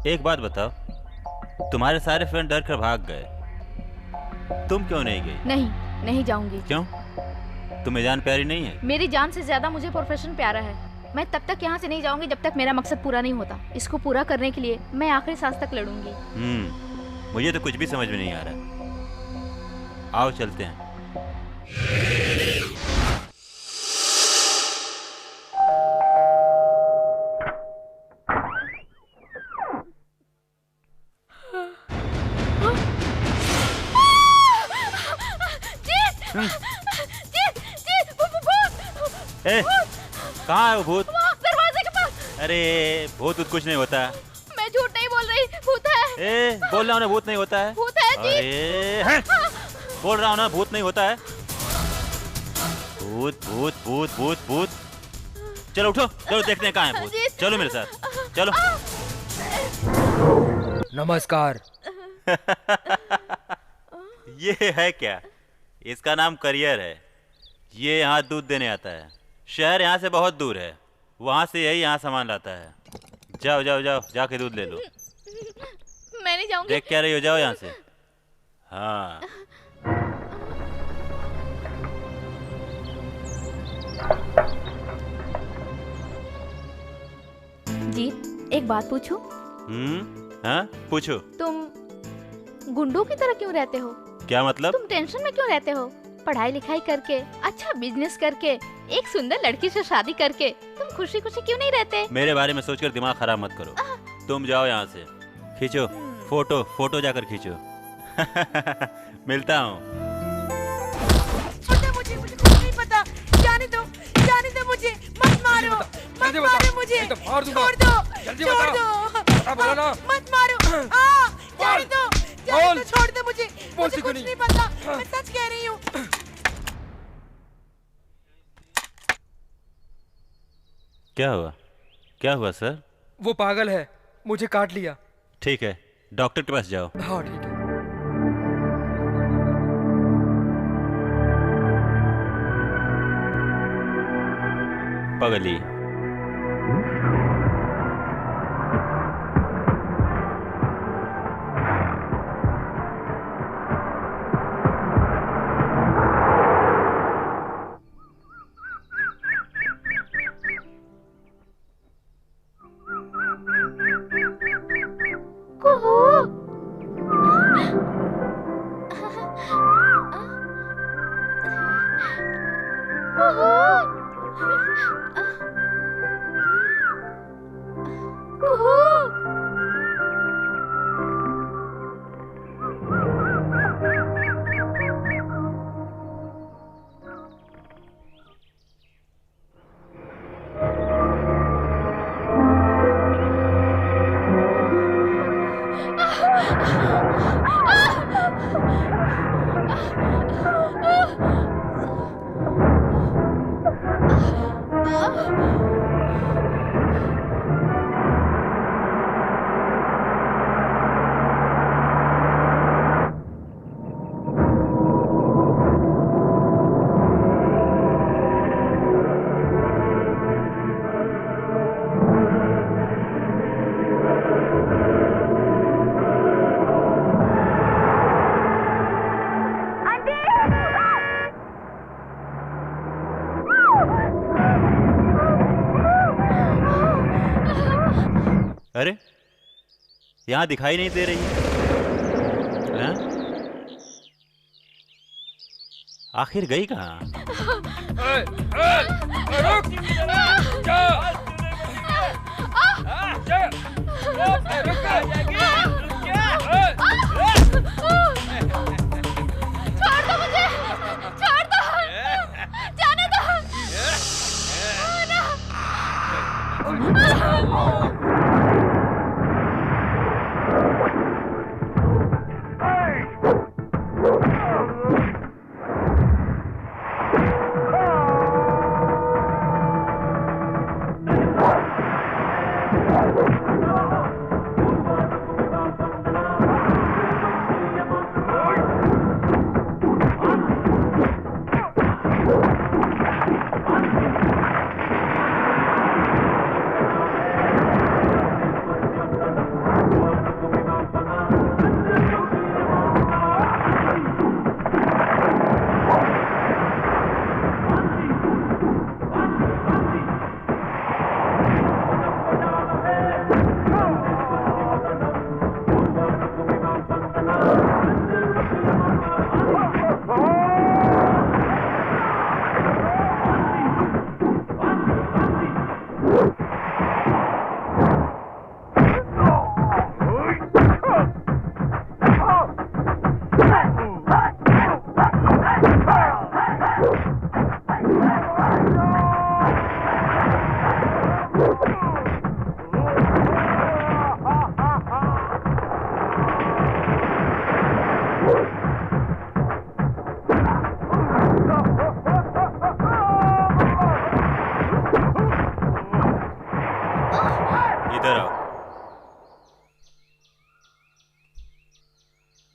एक बात बताओ, तुम्हारे सारे फ्रेंड डर कर भाग गए, तुम क्यों नहीं गई? नहीं जाऊंगी। क्यों? तुम्हें जान प्यारी नहीं है? मेरी जान से ज्यादा मुझे प्रोफेशन प्यारा है। मैं तब तक यहाँ से नहीं जाऊंगी जब तक मेरा मकसद पूरा नहीं होता। इसको पूरा करने के लिए मैं आखिरी सांस तक लड़ूंगी। मुझे तो कुछ भी समझ में नहीं आ रहा। आओ चलते हैं। कहाँ है वो भूत? दरवाजे के पास। अरे भूत कुछ नहीं होता। मैं झूठ नहीं बोल रही, भूत है। बोल रहा हूँ ना भूत नहीं होता है। भूत है जी। बोल रहा हूँ ना भूत नहीं होता है। भूत भूत भूत भूत भूत। चलो उठो, चलो देखते हैं कहाँ है भूत। चलो मेरे साथ, चलो। नमस्कार। ये है क्या? इसका नाम करियर है। ये यहाँ दूध देने आता है। शहर यहाँ से बहुत दूर है, वहाँ से यही यहाँ सामान लाता है। जाओ जाओ जाओ, जाके दूध ले लो। मैं नहीं जाऊंगी। देख क्या रही हो, जाओ यहाँ से। हाँ जी, एक बात पूछूं? हाँ पूछो। तुम गुंडों की तरह क्यों रहते हो? क्या मतलब? तुम टेंशन में क्यों रहते हो? पढ़ाई लिखाई करके, अच्छा बिजनेस करके, एक सुंदर लड़की से शादी करके तुम खुशी खुशी क्यों नहीं रहते? मेरे बारे में सोचकर दिमाग खराब मत करो। तुम जाओ यहाँ से। खींचो फोटो, फोटो जाकर खींचो। मिलता हूँ। मुझे कुछ नहीं पता। जाने दो मुझे। मत मारो मुझे। छोड़ दो। मत मारो। जाने दो। छोड़ दो मुझे कुछ नहीं पता। मैं सच कह रही हूँ। क्या हुआ? क्या हुआ सर? वो पागल है, मुझे काट लिया। ठीक है, डॉक्टर के पास जाओ। हाँ ठीक है। पगली। अरे यहाँ दिखाई नहीं दे रही है? आखिर गई कहाँ? छोड़ दो मुझे, छोड़ दो, जाने दो।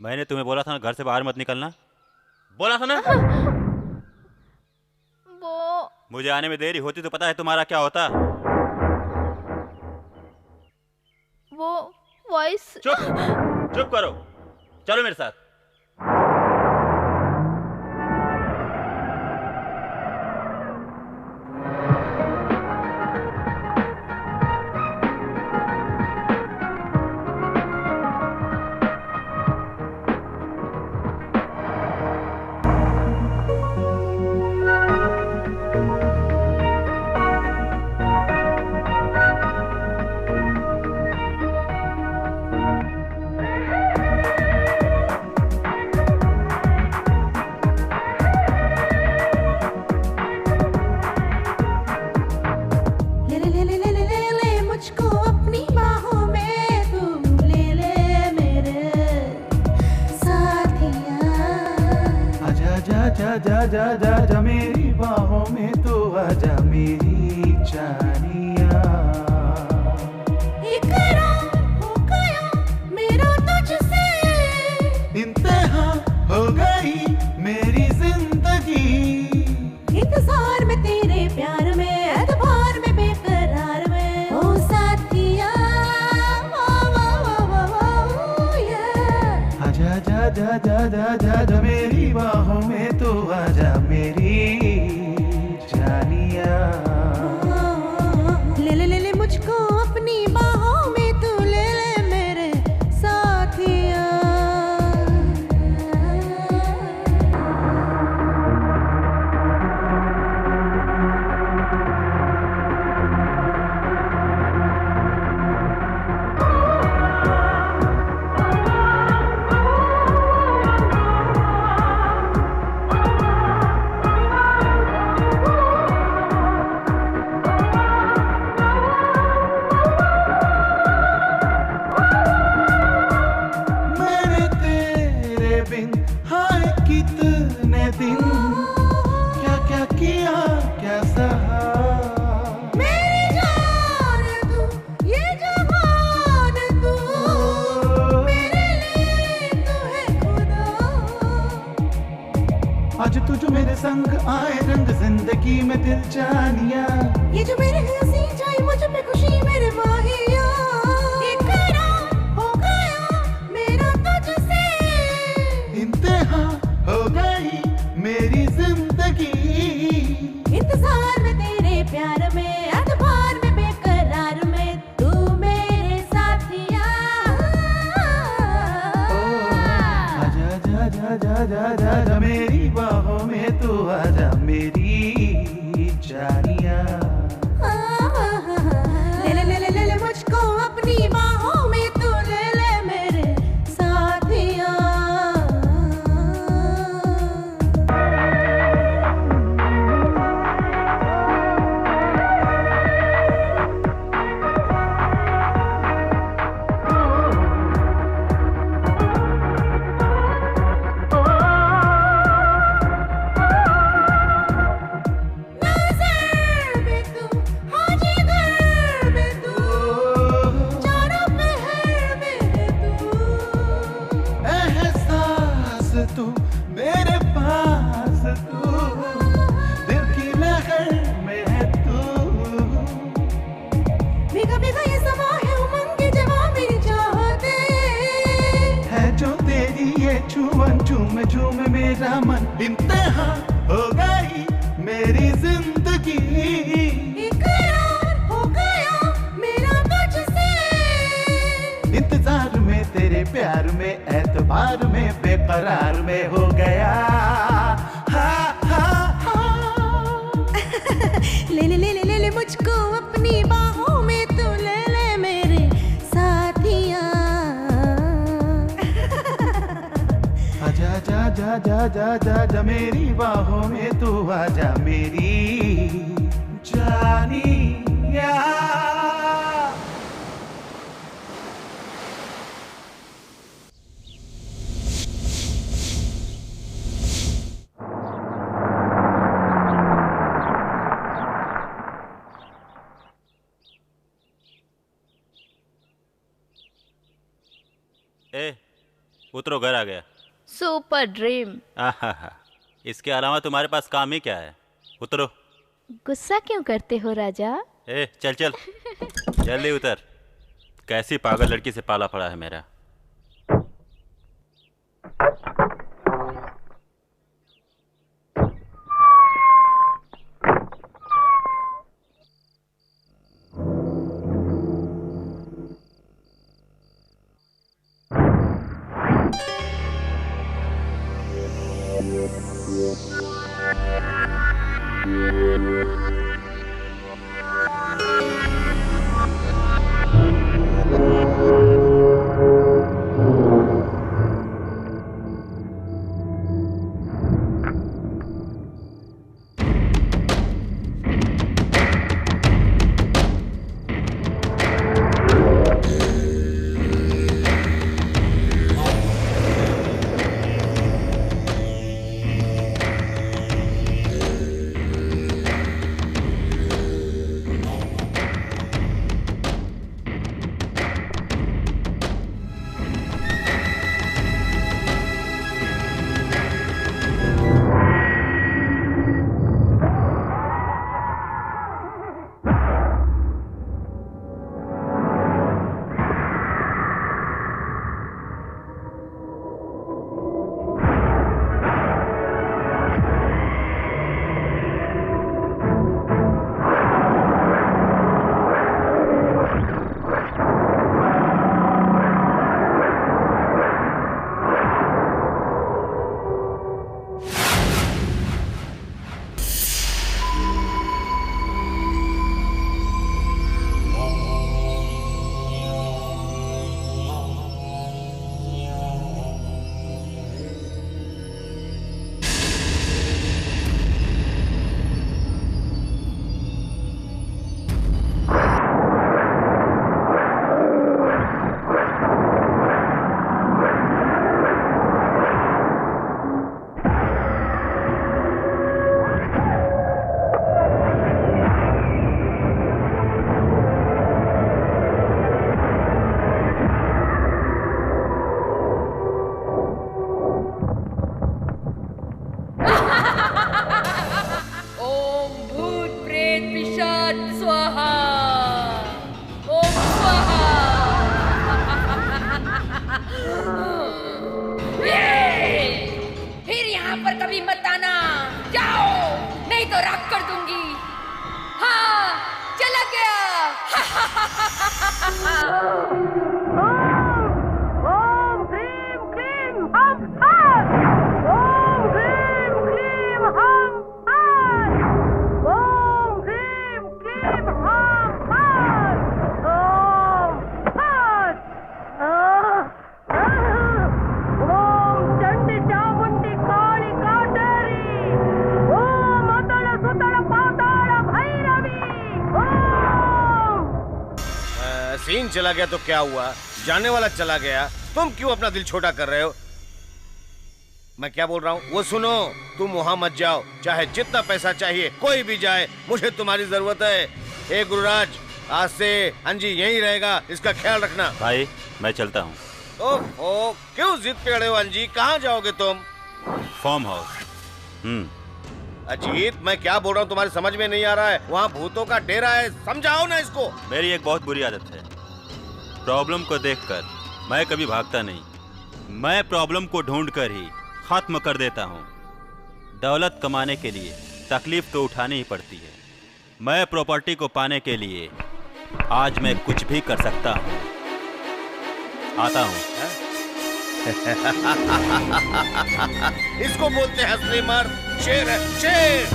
मैंने तुम्हें बोला था ना घर से बाहर मत निकलना, बोला था ना? वो मुझे आने में देरी होती तो पता है तुम्हारा क्या होता। वो वॉइस। चुप करो, चलो मेरे साथ। जा जा जा जा मेरी बाहों में तो आजा मेरी जानिया। जा जा जा जा मेरी बाहों में तू आजा मेरी जानिया। ले मुझको अपनी बाहों में तू ले मेरे साथिया। आज तू जो मेरे संग आए रंग जिंदगी में दिल जानिया। ये जो मेरे हंसी जाए मुझ पे खुशी मेरे माहिया। इकरार हो गया मेरा तुझसे, इंतहा हो गई मेरी जिंदगी। इंतजार में तेरे प्यार में, अखबार में बेकरार में, तू मेरे साथिया। आजा जा जा जा जा जा जा मेरी बाहों में तू आजा मेरी जानिया। ले मुझको अपनी बाहों में तू ले मेरे साथिया। तू मेरे पास तू दिल की लहर में है तू। भीगा भीगा ये समा है उमंग के जवा मेरी चाहते है जो तेरी ये छुअन झूम झूम मेरा मन। इंतहा हो गई मेरी जिंदगी। इकरार हो गया मेरा तुझसे। इंतजार में तेरे प्यार में, एतबार में, बेकरार में हो गया। हा हा हा। ले मुझको अपनी बाहों में तू ले मेरे साथिया। आजा जा जा जा जा जा जा मेरी बाहों में तू आजा मेरी जानिया। ए, उतरो, घर आ गया। Super dream. आहा, इसके अलावा तुम्हारे पास काम ही क्या है? उतरो। गुस्सा क्यों करते हो राजा? ए, चल चल जल्दी उतर। कैसी पागल लड़की से पाला पड़ा है मेरा। तत् स्वाहा ओम स्वाहा। फिर यहाँ पर कभी मत आना, जाओ नहीं तो राख कर दूंगी। हाँ चला गया। ओम ह्रीं क्लीं हम फट। ओम ह्रीं क्लीं हम फट। ओम ह्रीं क्लीं हम फट। ओम फट। ओम चंडी चामुंडी काली काटेरी। ओम अतड़ सुतड़ पाताल भैरवी। ओम। सीन चला गया तो क्या हुआ, जाने वाला चला गया, तुम क्यों अपना दिल छोटा कर रहे हो? मैं क्या बोल रहा हूँ वो सुनो। तुम वहां मत जाओ, चाहे जितना पैसा चाहिए कोई भी जाए, मुझे तुम्हारी जरूरत है। ए गुरुराज, आज से अंजी यहीं रहेगा, इसका ख्याल रखना। भाई मैं चलता हूँ। ओह, क्यों जिद पे अड़े हो अंजी? कहाँ जाओगे तुम? Farm house. अजीत, मैं क्या बोल रहा हूँ तुम्हारी समझ में नहीं आ रहा है। वहाँ भूतों का डेरा है, समझाओ ना इसको। मेरी एक बहुत बुरी आदत है, प्रॉब्लम को देखकर मैं कभी भागता नहीं, मैं प्रॉब्लम को ढूंढकर ही खत्म कर देता हूँ। दौलत कमाने के लिए तकलीफ तो उठानी ही पड़ती है। मैं प्रॉपर्टी को पाने के लिए आज मैं कुछ भी कर सकता हूँ। आता हूँ। इसको बोलते हैं असली मर्द, शेर है, शेर।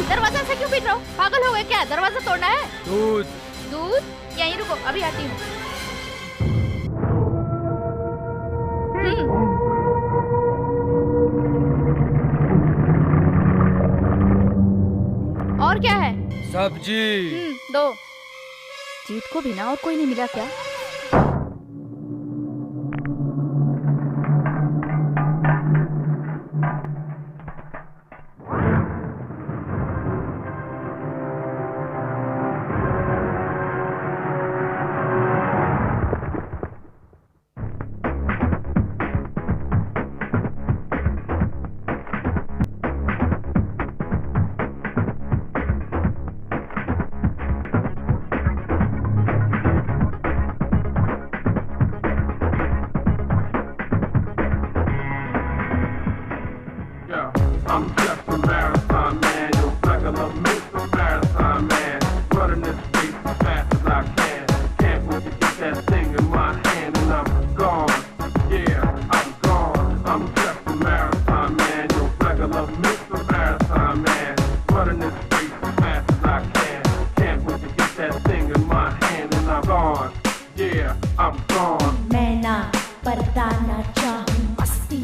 दरवाजा से क्यों पीट रहा हो? पागल हो गए क्या? दरवाजा तोड़ना है? दूध। दूध? यहीं रुको, अभी आती हूँ। और क्या है? सब्जी। दो। जीत को बिना और कोई नहीं मिला क्या? I'm just a marathon man, yo, regular Mr. Marathon man, running this race as fast as I can. Can't wait to get that thing in my hand and I'm gone. Yeah, I'm gone. I'm just a marathon man, yo, regular Mr. Marathon man, running this race as fast as I can. Can't wait to get that thing in my hand and I'm gone. Yeah, I'm gone. मैं ना परताना चाहूँ मस्ती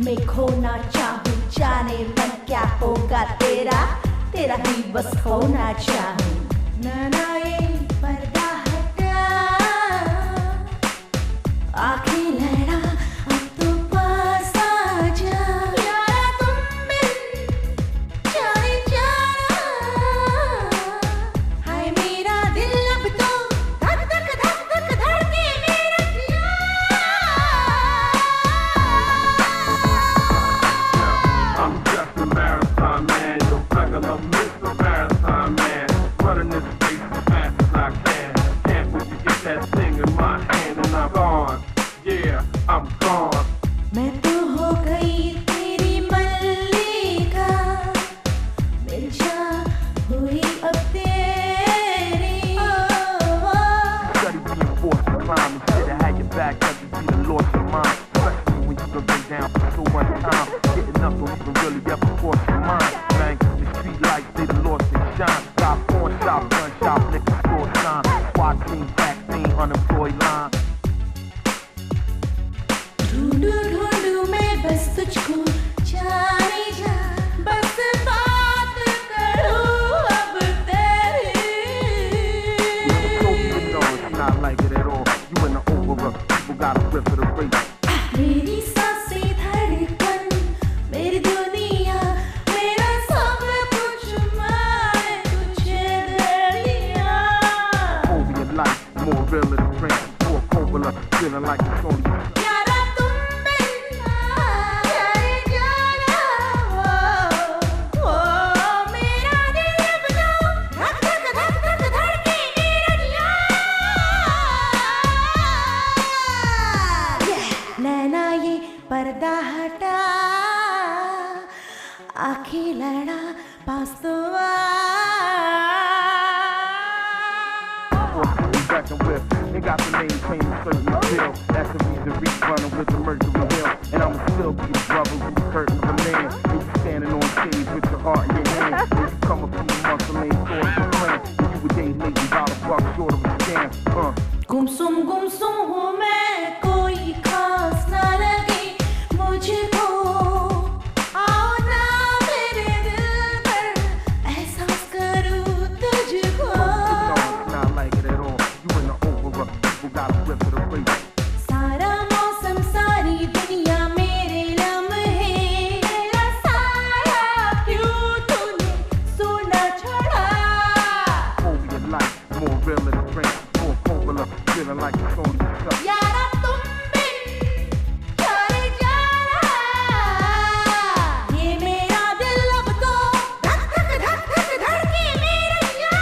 में खोना चाहूँ, जाने मन क्या होगा तेरा, तेरा ही बस होना चाहूँ। ना ये पर्दा हटा, आँखें लड़ा, अब तो पास आ जा। यारा तुम बिन जाने जाना, हाय मेरा दिल अब तो धक धक धक धक धड़के मेरा दिया। I'm just a marathon man, yo, regular Mr. Marathon man, running this race as fast as I can. feeling like it's only यारा तुम बिना तेरे जाना ओ मेरा दिल अब तो धक धक धक धक धड़के मेरा जिया नैना ये पर्दा हटा आँखें लड़ा पास तो आ back and whip. They got the name claim certain appeal. That's the reason Reach running with the Mercury Hill. And I'ma still be the brother who's hurting the man. And you standing on stage with your heart in your hand. And you coming from the muscle lane sort of a plan. And you a day late and about a buck short of a scam. गुमसुम हूँ मैं कोई खास ना लगे मुझको आओ ना मेरे दिल पर एहसास करूँ तुझको Not like it at all. You in the over people gotta rip it away. सारा मौसम सारी दुनिया मेरे लम्हे मेरा साया क्यों तूने सोना छोड़ा Over your life, more real than a drink, more popular, feeling like it's only yourself. यारा तुम बिन चले जाना ये मेरा दिल अब तो धक धक धक धक धड़के मेरा जिया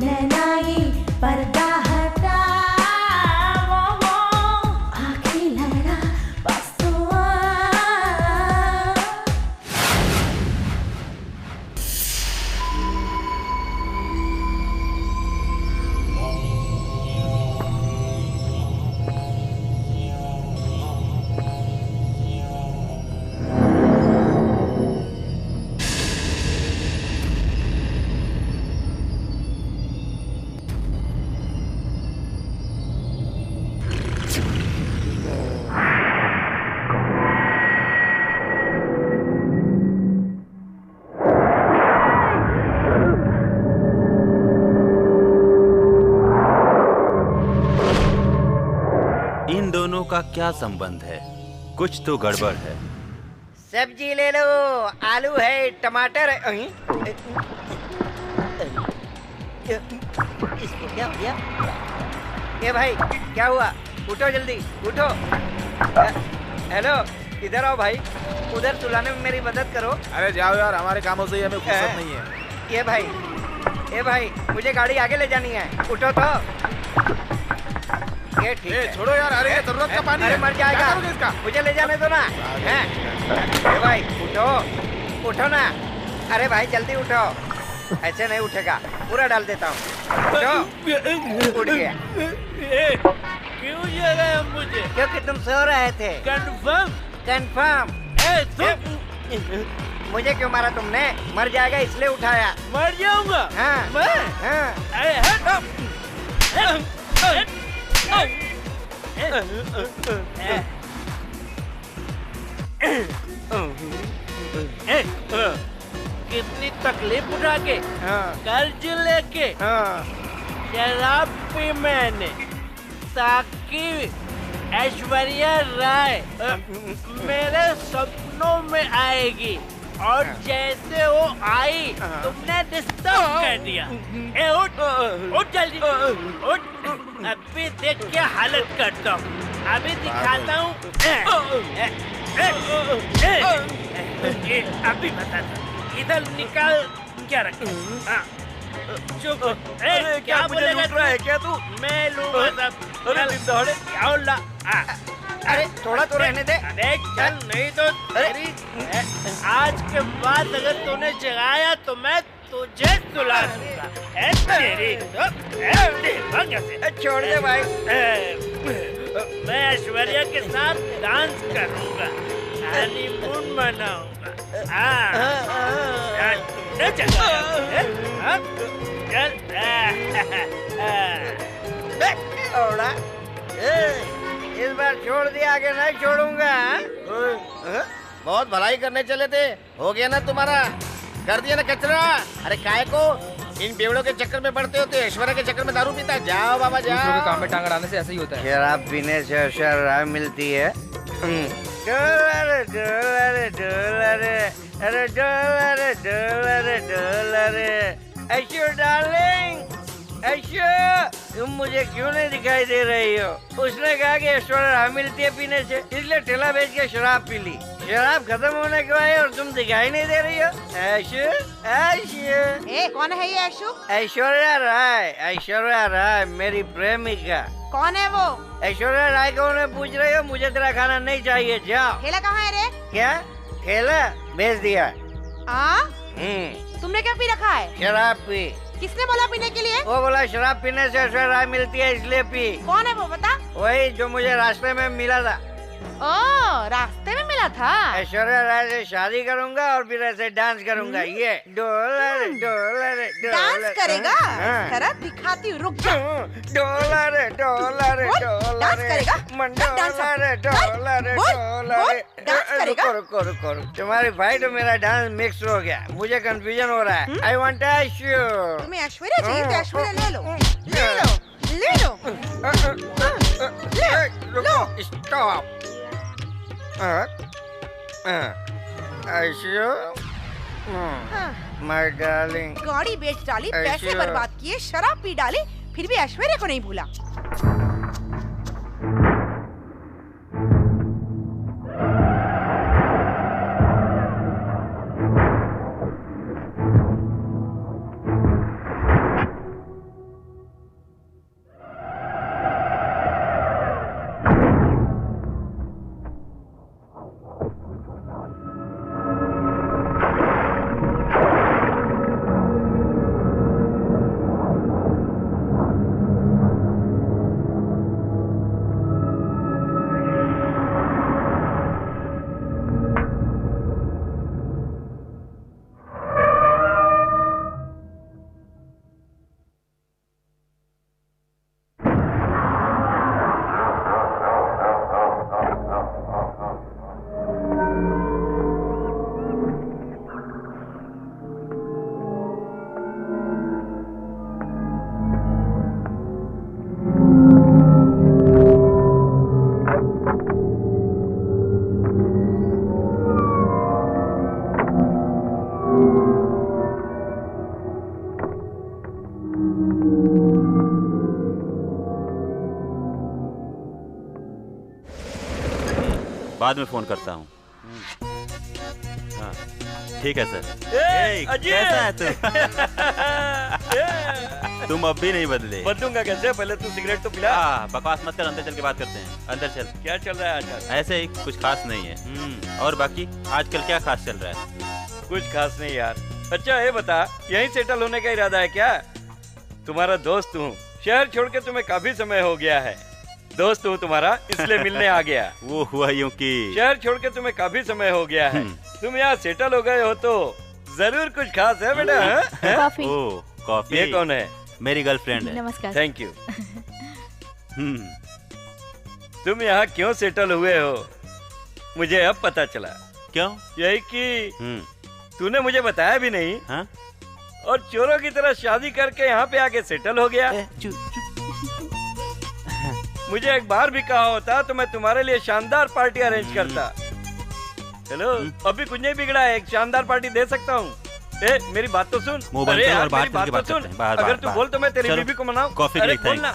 नैना ये पर्दा हटा वो आँखें लड़ा बस तो आ इन दोनों का क्या संबंध है? कुछ तो गड़बड़ है। सब्जी ले लो, आलू है, टमाटर है। इसको क्या हो गया? ये भाई क्या हुआ? उठो जल्दी, उठो। हेलो, इधर आओ भाई, उधर सुलाने में मेरी मदद करो। अरे जाओ यार, हमारे कामों से हमें फुर्सत नहीं है। ये भाई मुझे गाड़ी आगे ले जानी है, उठो तो। ये ठीक है। छोड़ो यार, अरे जरूरत का पानी अरे है। मर जाएगा, क्या करोगे इसका? मुझे ले जाने दो ना। हैं? ये भाई उठो ना। अरे भाई जल्दी उठो, ऐसे नहीं उठेगा, पूरा डाल देता हूँ। उठो, उठ गया। क्यों जगाया मुझे? क्योंकि तुम सो रहे थे। कंफर्म? मुझे क्यों मारा तुमने? मर जाएगा इसलिए उठाया। मर जाऊंगा? हाँ। मैं? हाँ। कितनी तकलीफ उठा के, कर्ज लेके, शराब पी मैंने, ताकि ऐश्वर्या राय मेरे सपनों में आएगी, और जैसे वो आई तुमने डिस्टर्ब कर दिया। उठ जल्दी, उठ। अभी देख क्या हालत करता हूँ, अभी दिखाता हूँ। अभी बताता, इधर निकाल क्या रखा? चुप। क्या बोलेगा क्या तू? मैं लूंगा सब। अरे थोड़ा तो रहने दे। अरे चल, नहीं तो आज के बाद अगर तूने जगाया तो मैं तुझे सुला दूंगा। छोड़ दे भाई। मैं ऐश्वर्या के साथ डांस करूंगा, हनीमून मनाऊंगा। तुमने जगाया, चल। ओड़ा, इस बार छोड़ दिया, आगे नहीं छोड़ूंगा। बहुत भलाई करने चले थे, हो गया ना तुम्हारा, कर दिया ना कचरा। अरे काय को इन बेवड़ों के चक्कर में पड़ते होते, ऐश्वर्या के चक्कर में दारू पीता। जाओ बाबा जाओ। दूसरों के काम में टांग अड़ाने से ऐसा ही होता है। शराब पीने से ऐश्वर्या मिलती है। डॉलर डॉलर डॉलर, अरे dollar dollar dollar. Aishwarya darling, Aisho, तुम मुझे क्यों नहीं दिखाई दे रही हो? उसने कहा कि ऐश्वर्या राय मिलती है पीने से, इसलिए ठेला बेच के शराब पी ली। शराब खत्म होने को आई और तुम दिखाई नहीं दे रही हो। ऐशो, ऐशो। ए, कौन है ये ऐशो? ऐश्वर्या राय, ऐश्वर्या राय मेरी प्रेमिका। कौन है वो? ऐश्वर्या राय को उन्हें पूछ रही हो? मुझे तेरा खाना नहीं चाहिए, जाओ। ठेला कहाँ है रे? क्या ठेला? बेच दिया। तुमने क्या पी रखा है? शराब पी। किसने बोला पीने के लिए? वो बोला शराब पीने से ऐश्वर्या राय मिलती है इसलिए पी। कौन है वो बता? वही जो मुझे रास्ते में मिला था। ओह, रास्ते में मिला था। ऐश्वर्या राय से शादी करूंगा और फिर ऐसे डांस करूंगा। ये डॉलर डॉलर डांस करेगा? जरा दिखाती हूँ, रुक जा। डॉलर डॉलर डॉलर डांस करेगा? डॉलर डॉलर डॉलर डांस करेगा? रुको रुको रुको, तुम्हारी फाइट और मेरा डांस मिक्स हो गया, मुझे कंफ्यूजन हो रहा है। I want Aishwarya. तुम्हें ऐश्वर्या चाहिए तो ऐश्वर्या ले लो, ले लो, ले लो, रुको, स्टॉप। Aishwarya, my darling. गाड़ी बेच डाली, पैसे बर्बाद किए, शराब पी डाली, फिर भी ऐश्वर्या को नहीं भूला। बाद में फोन करता हूँ। हाँ, ठीक है सर। कैसा है तुम अब भी नहीं बदले। बदलूंगा कैसे? पहले तू सिगरेट तो पिला। बकवास मत कर, अंदर चल के बात करते हैं। अंदर चल। क्या चल रहा है आजकल? ऐसे ही, कुछ खास नहीं है। और बाकी आजकल क्या खास चल रहा है? कुछ खास नहीं यार। अच्छा ये बता, यहीं सेटल होने का इरादा है क्या? तुम्हारा दोस्त हूँ, शहर छोड़ के तुम्हें काफी समय हो गया है। दोस्त हूँ तुम्हारा, इसलिए मिलने आ गया। वो हुआ यूं कि शहर छोड़ के तुम्हें काफी समय हो गया है, तुम यहाँ सेटल हो गए हो तो जरूर कुछ खास है बेटा। कॉफी। ओह, कॉफी। ये कौन है? मेरी गर्लफ्रेंड है। नमस्कार। Thank you. तुम यहाँ क्यों सेटल हुए हो मुझे अब पता चला। क्यों? यही कि तूने मुझे बताया भी नहीं। हाँ? और चोरों की तरह शादी करके यहाँ पे आके सेटल हो गया। मुझे एक बार भी कहा होता तो मैं तुम्हारे लिए शानदार पार्टी अरेंज करता। हेलो, अभी कुछ नहीं बिगड़ा है, एक शानदार पार्टी दे सकता हूँ। मेरी बात तो सुन। अरे यार, मेरी बात तो सुन। अगर तू बोल तो मैं तेरी बीवी को मनाऊं। कॉफी अरे बोलना।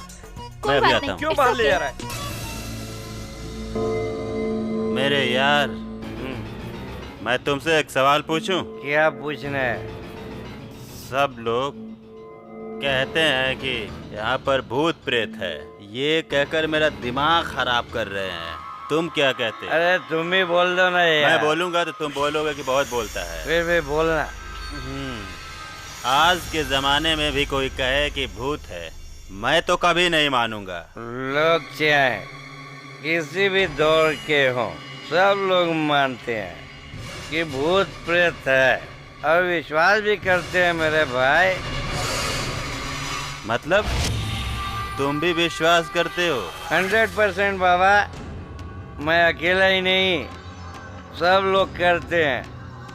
मैं भी आता हूँ। क्यों बाहर ले जा रहा है? मेरे यार, मैं तुमसे एक सवाल पूछूं? क्या पूछना है? सब लोग कहते हैं कि यहाँ पर भूत प्रेत है, ये कहकर मेरा दिमाग खराब कर रहे हैं। तुम क्या कहते? अरे तुम ही बोल दो ना यार। मैं बोलूंगा तो तुम बोलोगे कि बहुत बोलता है। फिर भी बोलना। आज के जमाने में भी कोई कहे कि भूत है, मैं तो कभी नहीं मानूंगा। लोग चाहे किसी भी दौर के हों, सब लोग मानते हैं कि भूत प्रेत है और विश्वास भी करते हैं मेरे भाई। मतलब तुम भी विश्वास करते हो? 100% बाबा। मैं अकेला ही नहीं, सब लोग करते हैं,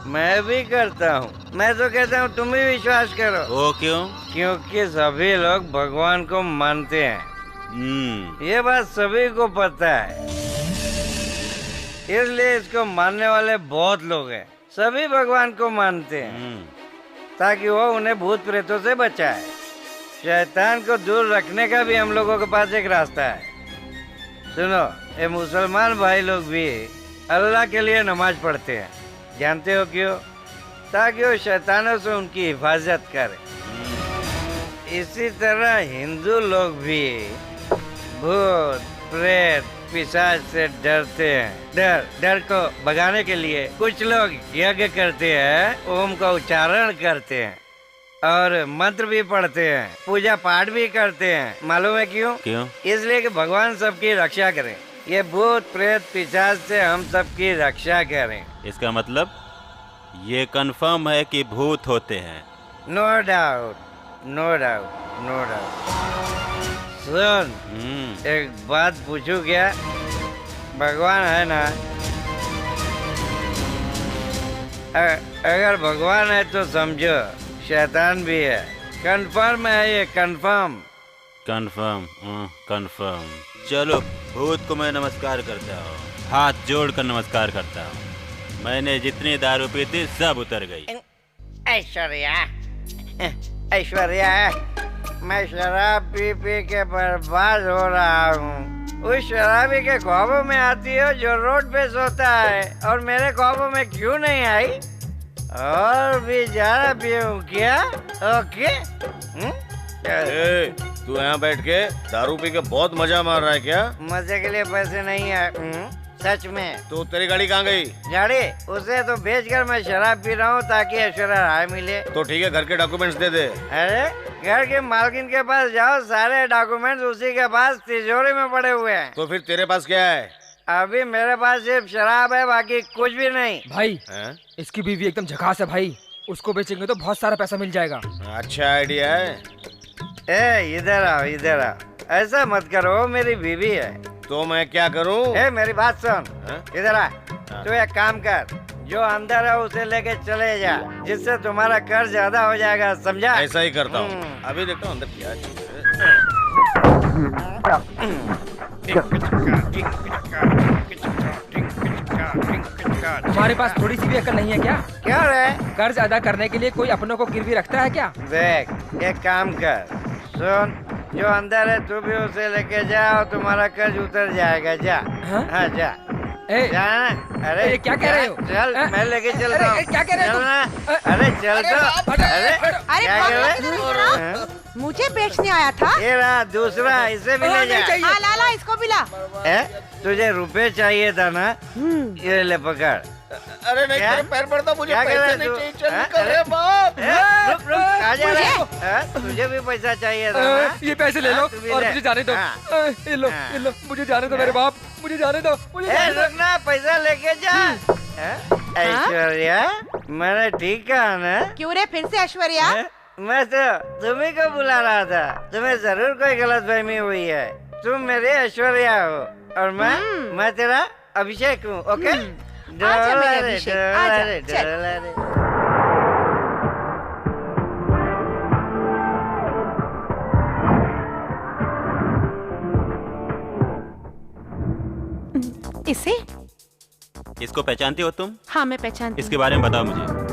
मैं भी करता हूँ। मैं तो कहता हूँ तुम भी विश्वास करो। वो क्यों? क्योंकि सभी लोग भगवान को मानते हैं। ये बात सभी को पता है, इसलिए इसको मानने वाले बहुत लोग हैं। सभी भगवान को मानते हैं ताकि वो उन्हें भूत प्रेतों से बचाए। शैतान को दूर रखने का भी हम लोगों के पास एक रास्ता है। सुनो, ये मुसलमान भाई लोग भी अल्लाह के लिए नमाज पढ़ते हैं। जानते हो क्यों? ताकि वो शैतानों से उनकी हिफाजत करे। इसी तरह हिंदू लोग भी भूत प्रेत पिशाच से डरते हैं। डर को भगाने के लिए कुछ लोग यज्ञ करते हैं, ओम का उच्चारण करते हैं और मंत्र भी पढ़ते हैं, पूजा पाठ भी करते हैं। मालूम है क्यों? क्यों? इसलिए कि भगवान सबकी रक्षा करें। ये भूत प्रेत पिशाच से हम सबकी रक्षा करें। इसका मतलब ये कंफर्म है कि भूत होते हैं। No doubt, no doubt, no doubt. सुन, एक बात पूछूं क्या? भगवान है ना? अगर भगवान है तो समझो शैतान भी है। कंफर्म है ये, कंफर्म। Confirm, confirm. चलो, भूत को मैं नमस्कार करता हूँ, हाथ जोड़कर नमस्कार करता हूँ। मैंने जितनी दारू पी थी सब उतर गई। ऐश्वर्या, ऐश्वर्या, मैं शराब पी पी के बर्बाद हो रहा हूँ। उस शराबी के ख्वाबों में आती हो जो रोड पे सोता है, और मेरे ख्वाबों में क्यों नहीं आई? और भी ज्यादा पीऊं क्या? ओके? तू यहाँ बैठ के दारू पी के बहुत मजा मार रहा है क्या? मजे के लिए पैसे नहीं है। सच में। तो तेरी गाड़ी कहाँ गई? गाड़ी उसे तो बेचकर मैं शराब पी रहा हूँ ताकि ऐश्वर्या राय मिले। तो ठीक है, घर के डॉक्यूमेंट्स दे दे। अरे घर के मालकिन के पास जाओ, सारे डॉक्यूमेंट्स उसी के पास तिजोरी में पड़े हुए हैं। तो फिर तेरे पास क्या है? अभी मेरे पास सिर्फ शराब है, बाकी कुछ भी नहीं। भाई इसकी बीवी एकदम झकास है भाई, उसको बेचेंगे तो बहुत सारा पैसा मिल जाएगा। अच्छा आइडिया है। ए इधर आओ, इधर आओ। ऐसा मत करो, मेरी बीवी है। तो मैं क्या करूं? ए मेरी बात सुन, इधर आ। तू एक काम कर, जो अंदर है उसे लेके चले जा, जिससे तुम्हारा कर्ज ज्यादा हो जाएगा, समझा? ऐसा ही करता हूँ। अभी देखता हूँ अंदर क्या चीज तुम्हारे पास थोड़ी सी भी अकल नहीं है क्या? क्या रे? कर्ज अदा करने के लिए कोई अपनों को गिरवी रखता है क्या? देख, एक काम कर, सुन, जो अंदर है तू भी उसे लेके जा और तुम्हारा कर्ज उतर जाएगा। जा। हाँ जा। जा ना। अरे क्या कह रहे हो? चल, मैं लेके चलता हूँ। क्या कह रहे हो? अरे चल तो। अरे मुझे बेचने आया था। ये रहा दूसरा, इसे भी ले जा। ला ला, इसको भी ला। तुझे रुपए चाहिए था ना? ये ले पकड़। अरे नहीं, तेरे पैर पड़ता, मुझे पैसे नहीं चाहिए। चल निकल रे बाप। रुक रुक, आ जा रे। तुझे भी पैसा चाहिए था ना? ये पैसे ले लो और मुझे जाने दो। ये लो, ये लो, मुझे जाने दो मेरे बाप, मुझे जाने दो। रुक ना, पैसा लेके जा। ऐश्वर्या, मैंने ठीक कहा ना? क्यों रे, फिर से ऐश्वर्या? मैं तो तुम्ही को बुला रहा था। तुम्हें जरूर कोई गलतफहमी हुई है। तुम मेरी ऐश्वर्या हो और मैं तेरा अभिषेक हूँ। ओके? आजा मेरे अभिषेक, आजा, चल। इसे? इसको पहचानती हो तुम? हाँ मैं पहचानती। इसके बारे में बताओ मुझे।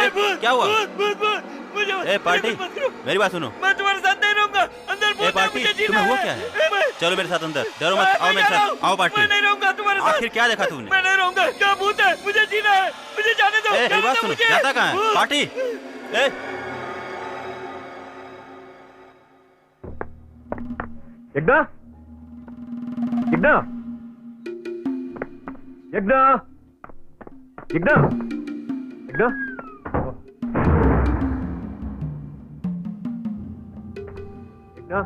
क्या हुआ? मुझे ए पार्टी, मेरी बात सुनो। मैं तुम्हारे साथ नहीं रहूंगा। अंदर भूत है, पार्टी, मुझे जीना तुम्हें हुआ है। क्या है? चलो मेरे साथ अंदर, डरो मत, आओ मेरे साथ, आओ पार्टी। मैं नहीं रहूंगा तुम्हारे साथ। आखिर क्या देखा तूने? मैं नहीं रहूंगा, क्या भूत है, मुझे जीना है, मुझे जाने दो। मेरी बात सुनो, जाता कहाँ है? पार्टी, यज्ञा, यज्ञा, यज्ञा, यज्ञा, यज्ञा, यज्ञा, यज्ञा।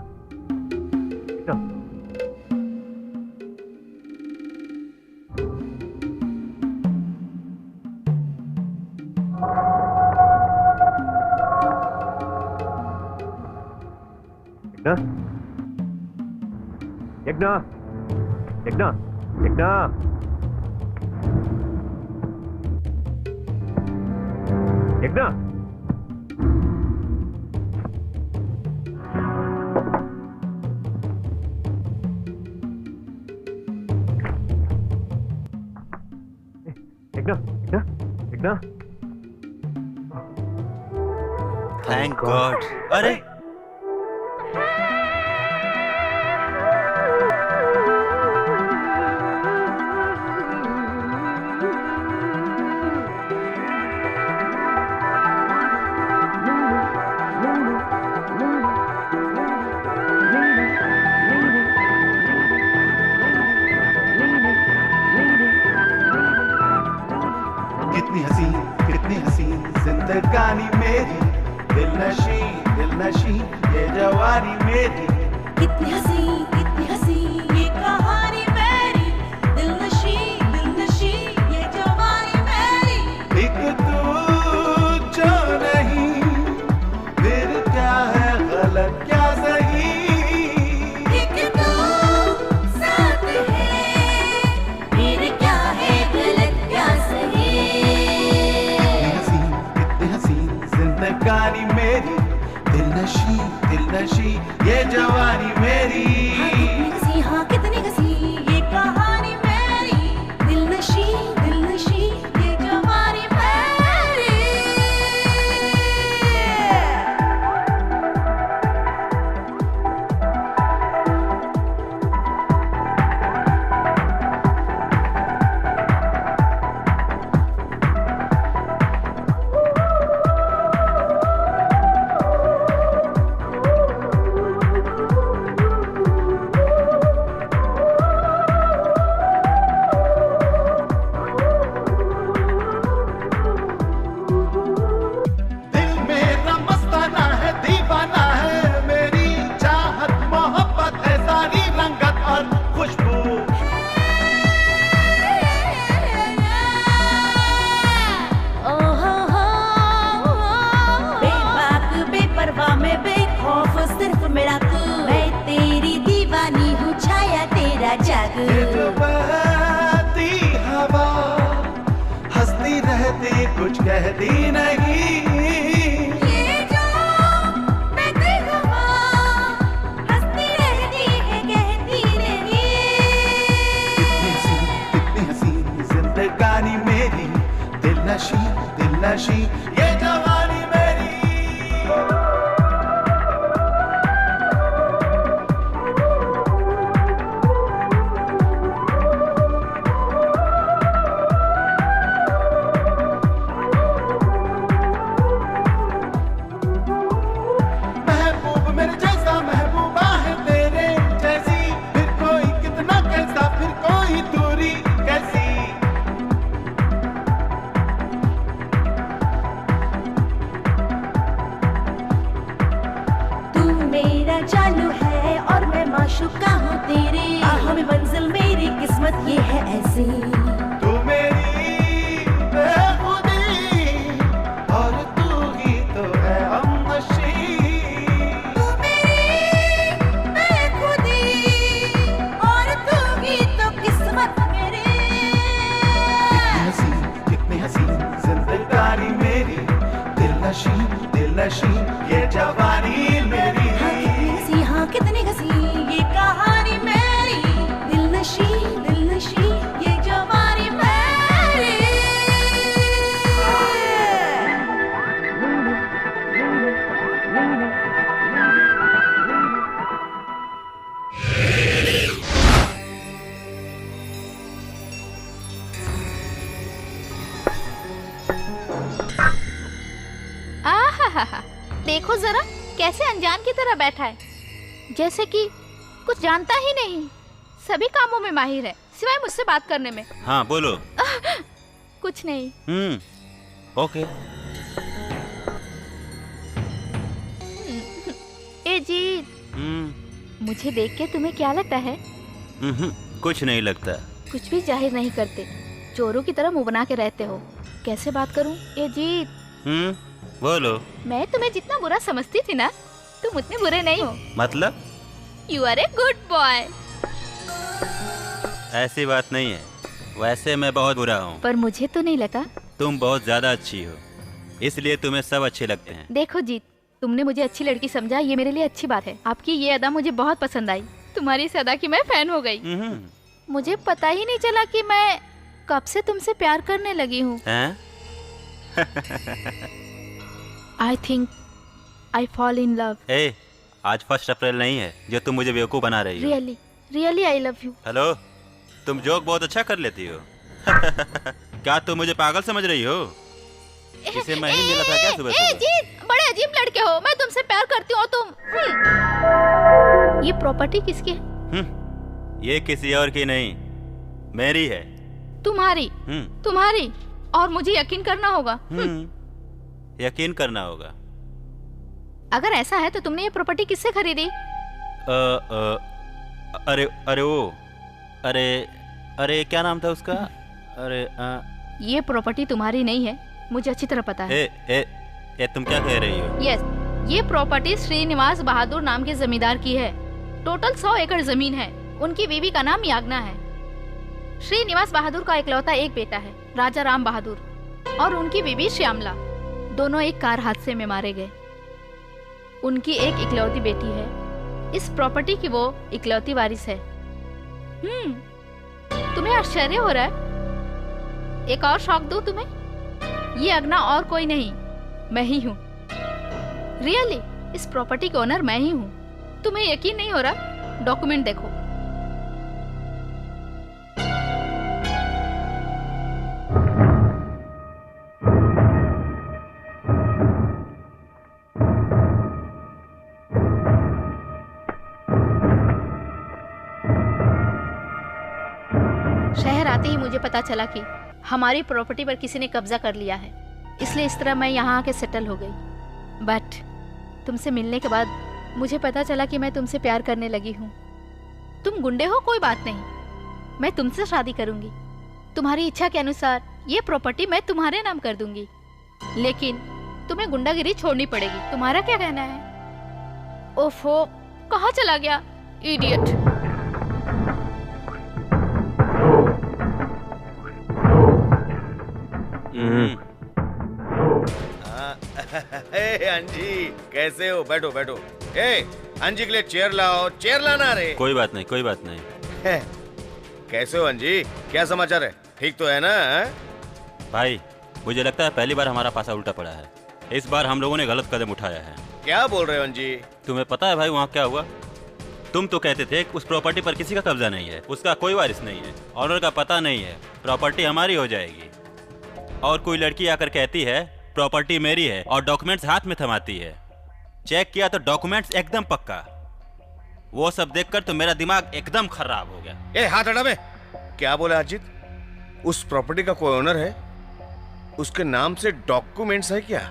यज्ञा, यज्ञा, यज्ञा, यज्ञा, यज्ञा, यज्ञा, यज्ञा। Thank God. अरे कितनी हसीन जिंदगानी मेरी, दिल नशी ये जवानी मेरी। कितनी हसी ये कहानी मेरी, दिल नशी ये जवानी मेरी। एक तू जो नहीं, फिर क्या है गलत क्या सही। एक तू साथ है, फिर क्या है गलत क्या सही। कितनी हसीन जिंदगानी मेरी, दिल नशी ये जवानी मेरी। हाँ कितनी हसी ये कहानी मेरी, दिल नशी ये जवानी मेरी। बहती हवा हंसती रहती कुछ कहती नहीं। ये जो बहती हवा हंसती रहती है कहती नहीं। कितनी हसीन जिंदगानी मेरी, दिल नशी ये जवानी मेरी। माशूका हूँ तेरे, हमें मंजिल मेरी किस्मत ये है ऐसी। तू मेरी बेखुदी और तू ही तो है हमनशी। तू मेरी बेखुदी और तू ही तो किस्मत मेरी। कितनी हसीन जिंदगानी मेरी, दिल नशी ये जवानी मेरी। हाँ कितनी हसी ये कहानी मेरी, दिल नशी ये जवानी मेरी। आहा, देखो जरा कैसे अनजान की तरह बैठा है, जैसे कि कुछ जानता ही नहीं। सभी कामों में माहिर है सिवाय मुझसे बात करने में। हाँ बोलो। कुछ नहीं। ओके। ए जीत, मुझे देख के तुम्हें क्या लगता है? कुछ नहीं लगता। कुछ भी जाहिर नहीं करते, चोरों की तरह मुंह बना के रहते हो। कैसे बात करूं? ए जीत, बोलो। मैं तुम्हें जितना बुरा समझती थी ना, तुम उतने बुरे नहीं हो। मतलब? You are a good boy. ऐसी बात नहीं है, वैसे मैं बहुत बुरा हूँ। पर मुझे तो नहीं लगा। तुम बहुत ज्यादा अच्छी हो, इसलिए तुम्हें सब अच्छे लगते हैं। देखो जीत, तुमने मुझे अच्छी लड़की समझा, ये मेरे लिए अच्छी बात है। आपकी ये अदा मुझे बहुत पसंद आई। तुम्हारी इस अदा की मैं फैन हो गई। मुझे पता ही नहीं चला कि मैं कब से तुमसे प्यार करने लगी हूँ। I think I fall in love. आज 1 अप्रैल नहीं है जो तुम मुझे बेवकूफ बना रही हो। Really really I love you. Hello, तुम जोक बहुत अच्छा कर लेती हो। क्या तुम मुझे पागल समझ रही हो? इसे मैं ही मिला था क्या सुबह सुबह? जीत, बड़े अजीब लड़के हो। मैं तुमसे प्यार करती हूँ, तुम। ये प्रॉपर्टी किसकी है? ये किसी और की नहीं, मेरी है। तुम्हारी? तुम्हारी? और मुझे यकीन करना होगा। यकीन करना होगा। अगर ऐसा है तो तुमने ये प्रॉपर्टी किससे खरीदी? अरे क्या नाम था उसका? ये प्रॉपर्टी तुम्हारी नहीं है, मुझे अच्छी तरह पता है। तुम क्या कह रही हो? यस, ये प्रॉपर्टी श्रीनिवास बहादुर नाम के जमींदार की है। टोटल 100 एकड़ जमीन है। उनकी बीवी का नाम याग्ना है। श्रीनिवास बहादुर का इकलौता एक बेटा है, राजा राम बहादुर, और उनकी बीवी श्यामला। दोनों एक कार हादसे में मारे गए। उनकी एक इकलौती बेटी है। इस प्रॉपर्टी की वो इकलौती वारिस है। तुम्हें आश्चर्य हो रहा है? एक और शौक दूं तुम्हें? ये अग्ना और कोई नहीं, मैं ही हूँ। रियली, इस प्रॉपर्टी के ओनर मैं ही हूँ। तुम्हें यकीन नहीं हो रहा? डॉक्यूमेंट देखो। शहर आते ही मुझे पता चला कि हमारी प्रॉपर्टी पर किसी ने कब्जा कर लिया है, इसलिए इस तरह मैं यहाँ आके सेटल हो गई। बट तुमसे मिलने के बाद मुझे पता चला कि मैं तुमसे प्यार करने लगी हूँ। तुम गुंडे हो, कोई बात नहीं, मैं तुमसे शादी करूंगी। तुम्हारी इच्छा के अनुसार ये प्रॉपर्टी मैं तुम्हारे नाम कर दूंगी, लेकिन तुम्हें गुंडागिरी छोड़नी पड़ेगी। तुम्हारा क्या कहना है? ओफो, कहाँ चला गया इडियट? अंजी, कैसे हो? बैठो बैठो। अंजी के लिए चेयर लाओ। चेयर लाना रे। कोई बात नहीं, कोई बात नहीं। कैसे हो अंजी? क्या समाचार है? ठीक तो है ना? भाई, मुझे लगता है पहली बार हमारा पासा उल्टा पड़ा है। इस बार हम लोगों ने गलत कदम उठाया है। क्या बोल रहे हो अंजी? तुम्हें पता है भाई वहाँ क्या हुआ? तुम तो कहते थे उस प्रॉपर्टी पर किसी का कब्जा नहीं है, उसका कोई वारिस नहीं है, ऑनर का पता नहीं है, प्रॉपर्टी हमारी हो जाएगी। और कोई लड़की आकर कहती है प्रॉपर्टी मेरी है और डॉक्यूमेंट्स हाथ में थमाती है। चेक किया तो डॉक्यूमेंट्स एकदम पक्का। वो सब देखकर तो मेरा दिमाग एकदम खराब हो गया। हाथ हटा बे। क्या बोला अजीत? उस प्रॉपर्टी का कोई ओनर है, उसके नाम से डॉक्यूमेंट्स है क्या?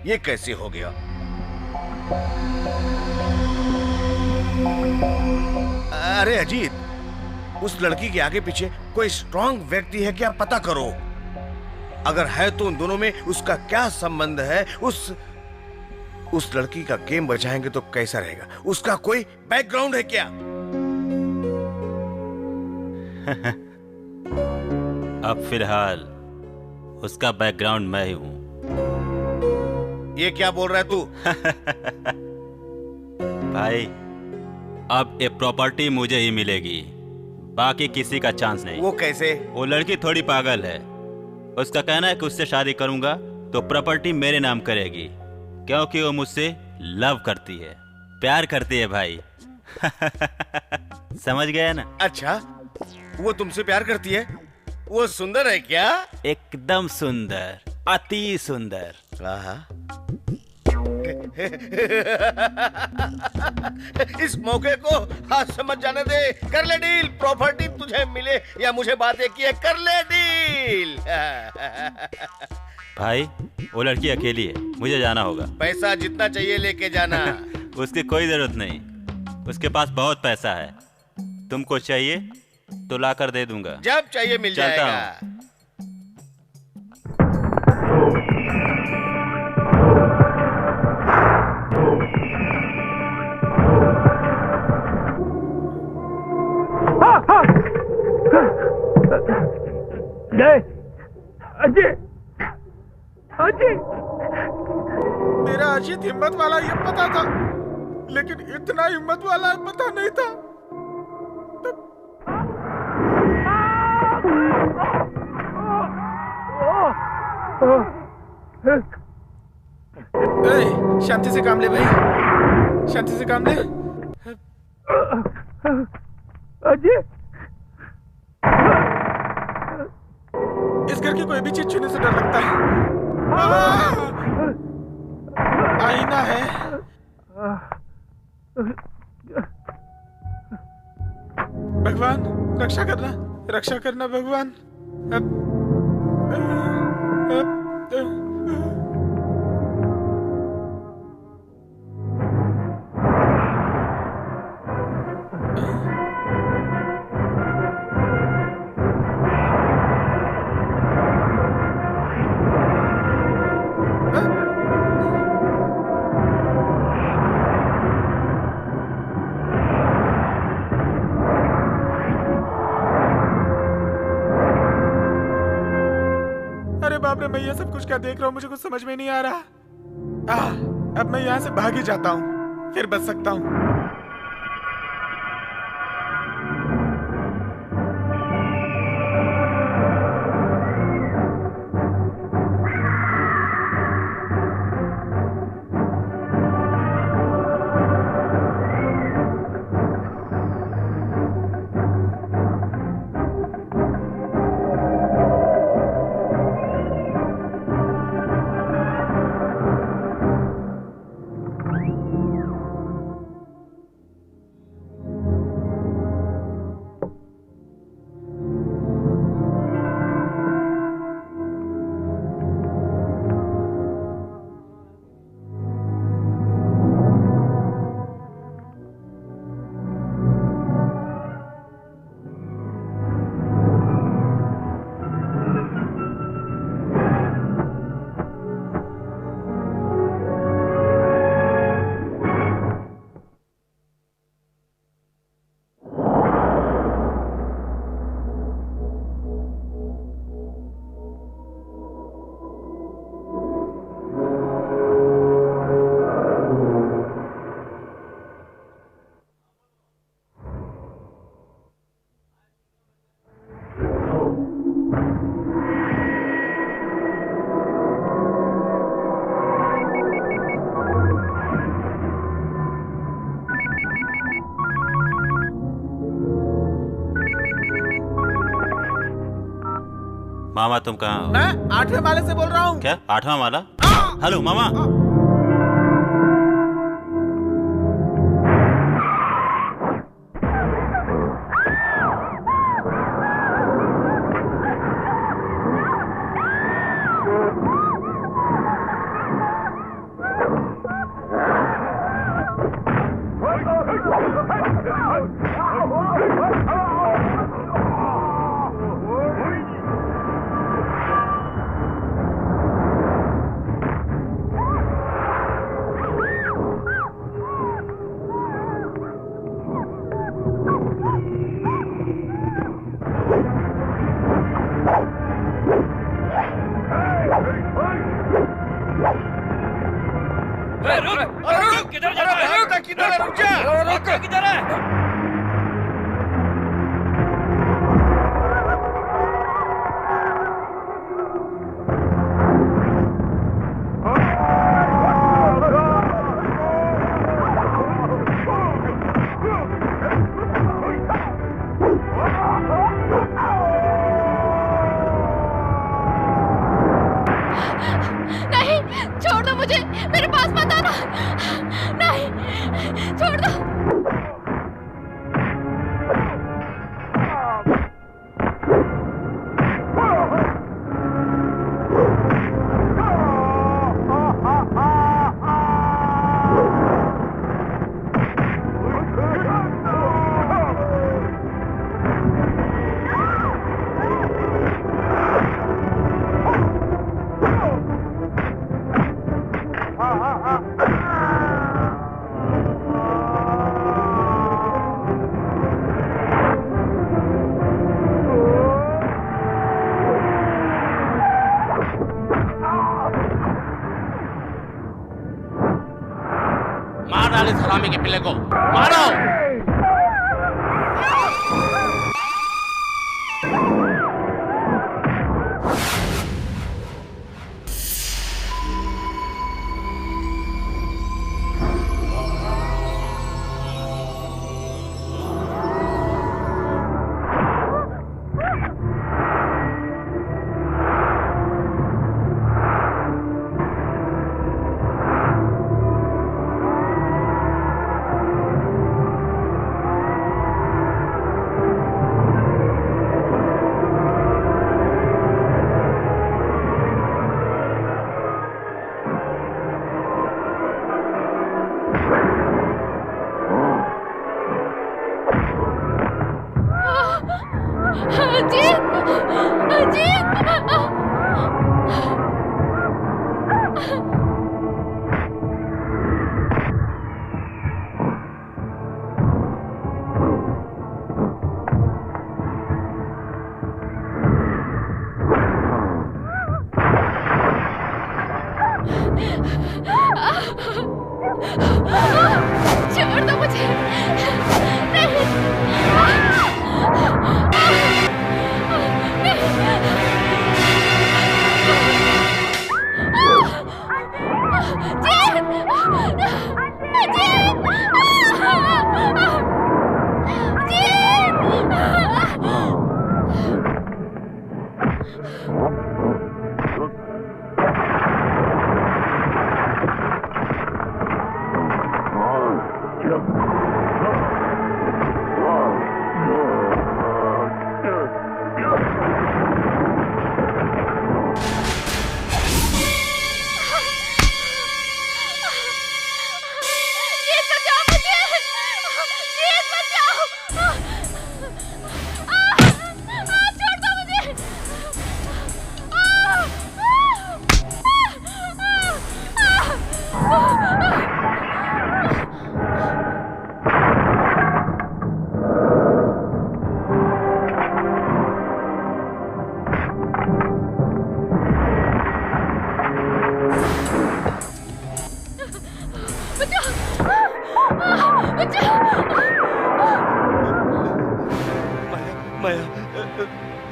ये कैसे हो गया? अरे अजीत, उस लड़की के आगे पीछे कोई स्ट्रांग व्यक्ति है क्या? पता करो। अगर है तो उन दोनों में उसका क्या संबंध है? उस लड़की का गेम बचाएंगे तो कैसा रहेगा? उसका कोई बैकग्राउंड है क्या? अब फिलहाल उसका बैकग्राउंड मैं ही हूं। ये क्या बोल रहा है तू? भाई, अब ये प्रॉपर्टी मुझे ही मिलेगी, बाकी किसी का चांस नहीं। वो कैसे? वो लड़की थोड़ी पागल है। उसका कहना है कि उससे शादी करूंगा तो प्रॉपर्टी मेरे नाम करेगी, क्योंकि वो मुझसे लव करती है, प्यार करती है भाई। समझ गया ना? अच्छा, वो तुमसे प्यार करती है? वो सुंदर है क्या? एकदम सुंदर, अति सुंदर। इस मौके को हाथ से मत जाने दे। कर ले डील, प्रॉपर्टी तुझे मिले या मुझे बातें किए, कर ले डील। भाई वो लड़की अकेली है, मुझे जाना होगा। पैसा जितना चाहिए लेके जाना। उसकी कोई जरूरत नहीं, उसके पास बहुत पैसा है। तुमको चाहिए तो लाकर दे दूंगा। जब चाहिए मिल जाएगा। अजय, अजय, मेरा अजीत हिम्मत वाला ये पता था, लेकिन इतना हिम्मत वाला पता नहीं था। शांति से काम ले भाई, शांति से काम ले। अजय, इस घर की कोई भी चीज छूने से डर लगता है। आईना है। भगवान रक्षा करना, रक्षा करना भगवान। मैं ये सब कुछ क्या देख रहा हूँ, मुझे कुछ समझ में नहीं आ रहा। अब मैं यहाँ से भाग ही जाता हूँ, फिर बच सकता हूँ। मामा तुम कहाँ हो? मैं 8वें माले से बोल रहा हूँ। क्या 8वां माला? हेलो मामा। नहीं, छोड़ दो मुझे, मेरे पास मत आना। नहीं, छोड़ दो। मार डाले सलामी के पिल्ले को, मारो। छोड़ दो मुझे।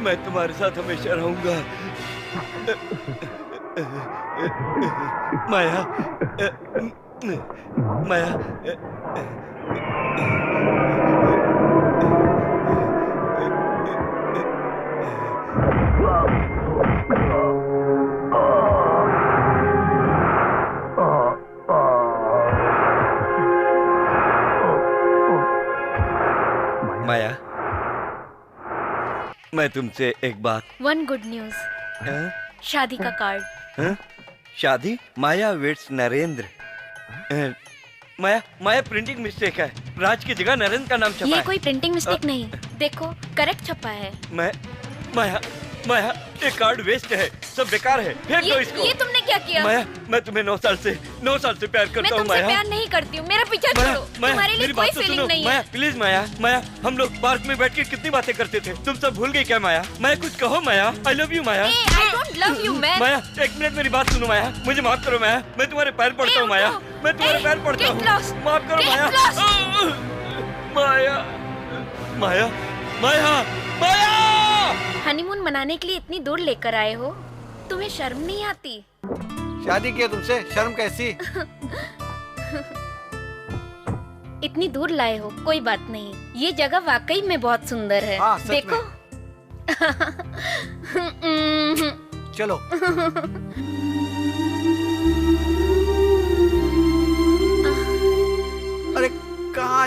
मैं तुम्हारे साथ हमेशा रहूंगा। माया, माया, माया, मैं तुमसे एक बात। वन गुड न्यूज, शादी का कार्ड। शादी? माया वेट्स नरेंद्र। माया, माया प्रिंटिंग मिस्टेक है। राज की जगह नरेंद्र का नाम छपा है। ये कोई प्रिंटिंग मिस्टेक नहीं, देखो करेक्ट छपा है। माया, माया, ये कार्ड वेस्ट है, सब बेकार है, फेंक दो इसको। ये तुमने क्या किया? माया, मैं तुम्हें 9 साल से प्यार करता हूँ। मैं तुमसे प्यार नहीं करती हूँ, मेरा पीछा छोड़ो। तुम्हारे लिए कोई फीलिंग नहीं है। माया, प्लीज माया, माया, हम लोग पार्क में बैठ के कितनी बातें करते थे, तुम सब भूल गई क्या माया? माया कुछ कहो Maya, I love you Maya. I don't love you, man. Maya, एक मिनट मेरी बात सुनो माया, मुझे माफ करो माया, मैं तुम्हारे पैर पड़ता हूँ माया, मैं तुम्हारे पैर पड़ता हूँ, माफ करो माया। माया, माया, माया, माया। हनीमून मनाने के लिए इतनी दूर लेकर आए हो, तुम्हें शर्म नहीं आती? शादी किया तुमसे, शर्म कैसी? इतनी दूर लाए हो, कोई बात नहीं, ये जगह वाकई में बहुत सुंदर है। हाँ, सच देखो चलो।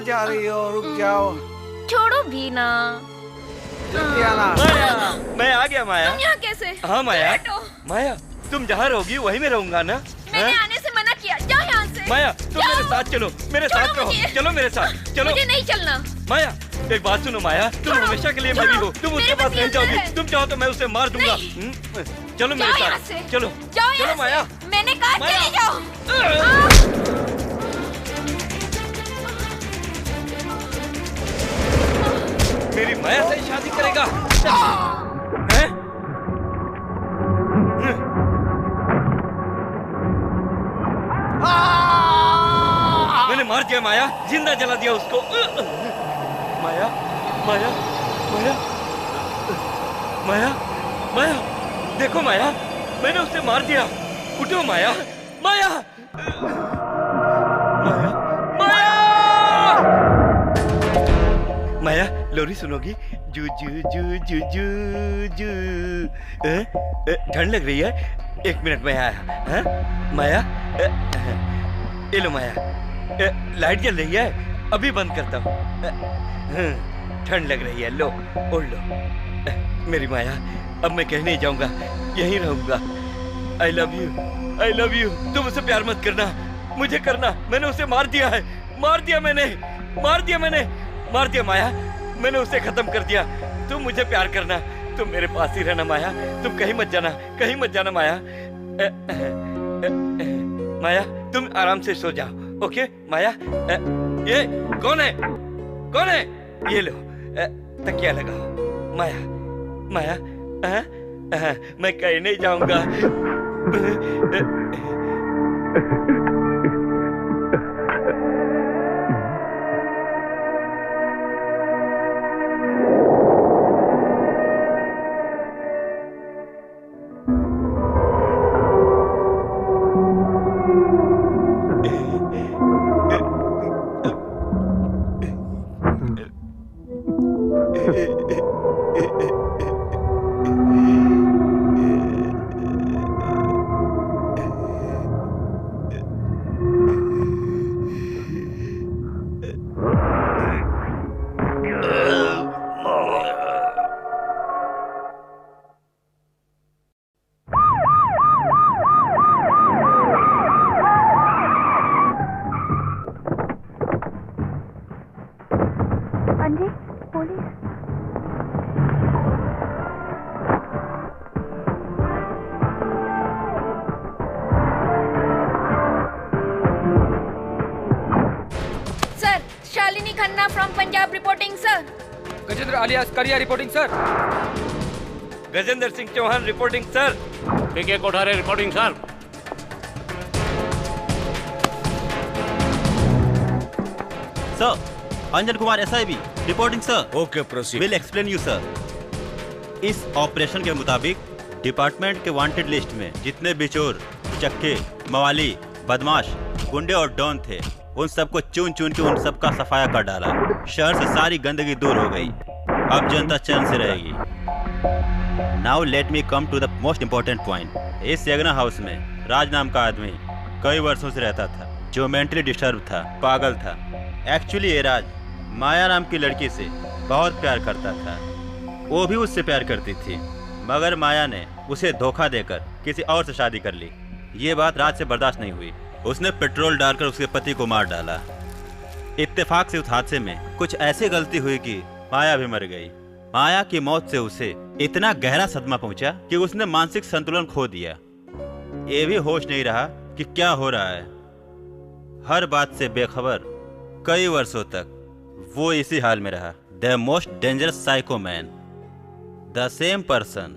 जा रही हो? रुक जाओ। छोड़ो भी ना। जल्दी आना। माया, मैं आ गया माया। तुम यहाँ कैसे? हाँ माया। बैठो। माया, तुम जहाँ रहोगी वहीं में रहूंगा ना? मैंने आने से मना किया। जाओ यहाँ से। माया, तुम मेरे साथ चलो, मेरे साथ रहो। चलो मेरे साथ, चलो। मुझे नहीं चलना। माया, एक बात सुनो माया, तुम हमेशा के लिए मेरी हो। तुम उसके पास नहीं जाओगी। तुम चाहो तो मैं उसे मार दूंगा। चलो मेरे साथ, चलो। चलो माया। मैंने कहा चले जाओ। मेरी माया से ही शादी करेगा? हैं? मैंने मार दिया माया, जिंदा जला दिया उसको। माया, माया, माया, माया, माया, देखो माया, मैंने उसे मार दिया। उठो माया, माया, माया, माया, माया, लोरी सुनोगी? जू जू जू जू जू जू। ठंड लग रही है? 1 मिनट में आया। हाँ? माया, ये लो माया, लाइट जल रही है, अभी बंद करता हूँ। ठंड लग रही है, लो ओढ़ लो। मेरी माया, अब मैं कहीं नहीं जाऊंगा, यहीं रहूंगा। I love you, I love you। तुम उसे प्यार मत करना, मुझे करना। मैंने उसे मार दिया है, मार दिया मैंने, मार दिया मैंने, मार दिया माया, मैंने उसे खत्म कर दिया। तुम मुझे प्यार करना, तुम मेरे पास ही रहना माया, तुम कहीं मत जाना, कहीं मत जाना माया। माया, तुम आराम से सो जाओ, ओके माया? ये कौन है? कौन है? ये लो, तकिया लगाओ। माया, माया, मैं कहीं नहीं जाऊंगा। Kariya reporting sir. Gajendra Singh Chauhan reporting sir. PK Kothare reporting sir. Sir, Anjan Kumar SIB reporting sir. Okay proceed. Will explain you sir. इस ऑपरेशन के मुताबिक डिपार्टमेंट के वांटेड लिस्ट में जितने बिचौर, चक्के, मवाली, बदमाश, गुंडे और डॉन थे, उन सबको चुन चुन के उन सबका सफाया कर डाला। शहर से सारी गंदगी दूर हो गई, अब जनता चैन से रहेगी। Now let me come to the most important point. इस यज्ञा हाउस में राज नाम का आदमी कई वर्षों से रहता था, जो मेंटली डिस्टर्ब था, पागल था। एक्चुअली ये राज माया नाम की लड़की से बहुत प्यार करता था, वो भी उससे प्यार करती थी, मगर माया ने उसे धोखा देकर किसी और से शादी कर ली। ये बात राज से बर्दाश्त नहीं हुई, उसने पेट्रोल डालकर उसके पति को मार डाला। इत्तेफाक से उस हादसे में कुछ ऐसी गलती हुई कि माया भी मर गई। माया की मौत से उसे इतना गहरा सदमा पहुंचा कि उसने मानसिक संतुलन खो दिया। ये भी होश नहीं रहा कि क्या हो रहा है। हर बात से बेखबर कई वर्षों तक वो इसी हाल में रहा। The most dangerous psycho man, the same person.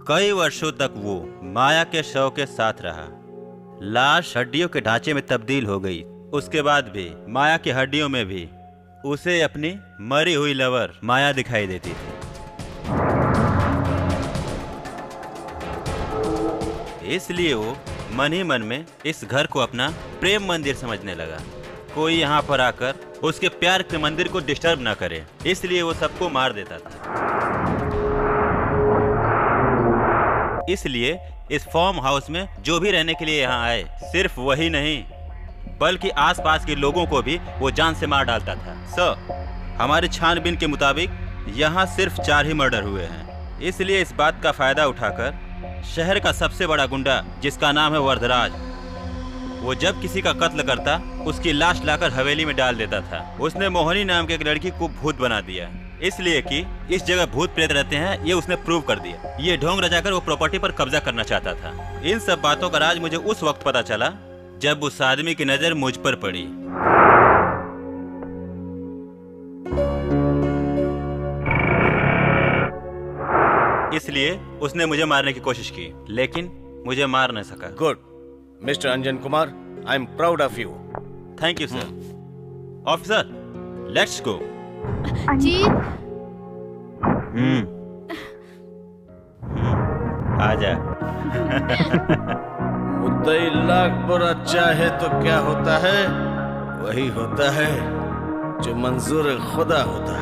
कई वर्षों तक वो माया के शव के साथ रहा। लाश हड्डियों के ढांचे में तब्दील हो गई। उसके बाद भी माया की हड्डियों में भी उसे अपनी मरी हुई लवर माया दिखाई देती थी। इसलिए वो मन ही मन में इस घर को अपना प्रेम मंदिर समझने लगा। कोई यहाँ पर आकर उसके प्यार के मंदिर को डिस्टर्ब ना करे, इसलिए वो सबको मार देता था। इसलिए इस फार्म हाउस में जो भी रहने के लिए यहाँ आए, सिर्फ वही नहीं, बल्कि आसपास के लोगों को भी वो जान से मार डालता था। सर, हमारी छानबीन के मुताबिक यहाँ सिर्फ 4 ही मर्डर हुए हैं। इसलिए इस बात का फायदा उठाकर शहर का सबसे बड़ा गुंडा, जिसका नाम है वरदराज, वो जब किसी का कत्ल करता उसकी लाश लाकर हवेली में डाल देता था। उसने मोहनी नाम की एक लड़की को भूत बना दिया, इसलिए कि इस जगह भूत प्रेत रहते हैं, ये उसने प्रूव कर दिया। ये ढोंग रचाकर वो प्रॉपर्टी पर कब्जा करना चाहता था। इन सब बातों का राज मुझे उस वक्त पता चला जब उस आदमी की नजर मुझ पर पड़ी। इसलिए उसने मुझे मारने की कोशिश की, लेकिन मुझे मार न सका। Good mister Anjan Kumar, I am proud of you. Thank you sir. Officer, let's go. Jeet, आजा। मुद्दई लाख बुरा चाहे तो क्या होता है, वही होता है जो मंजूर खुदा होता है।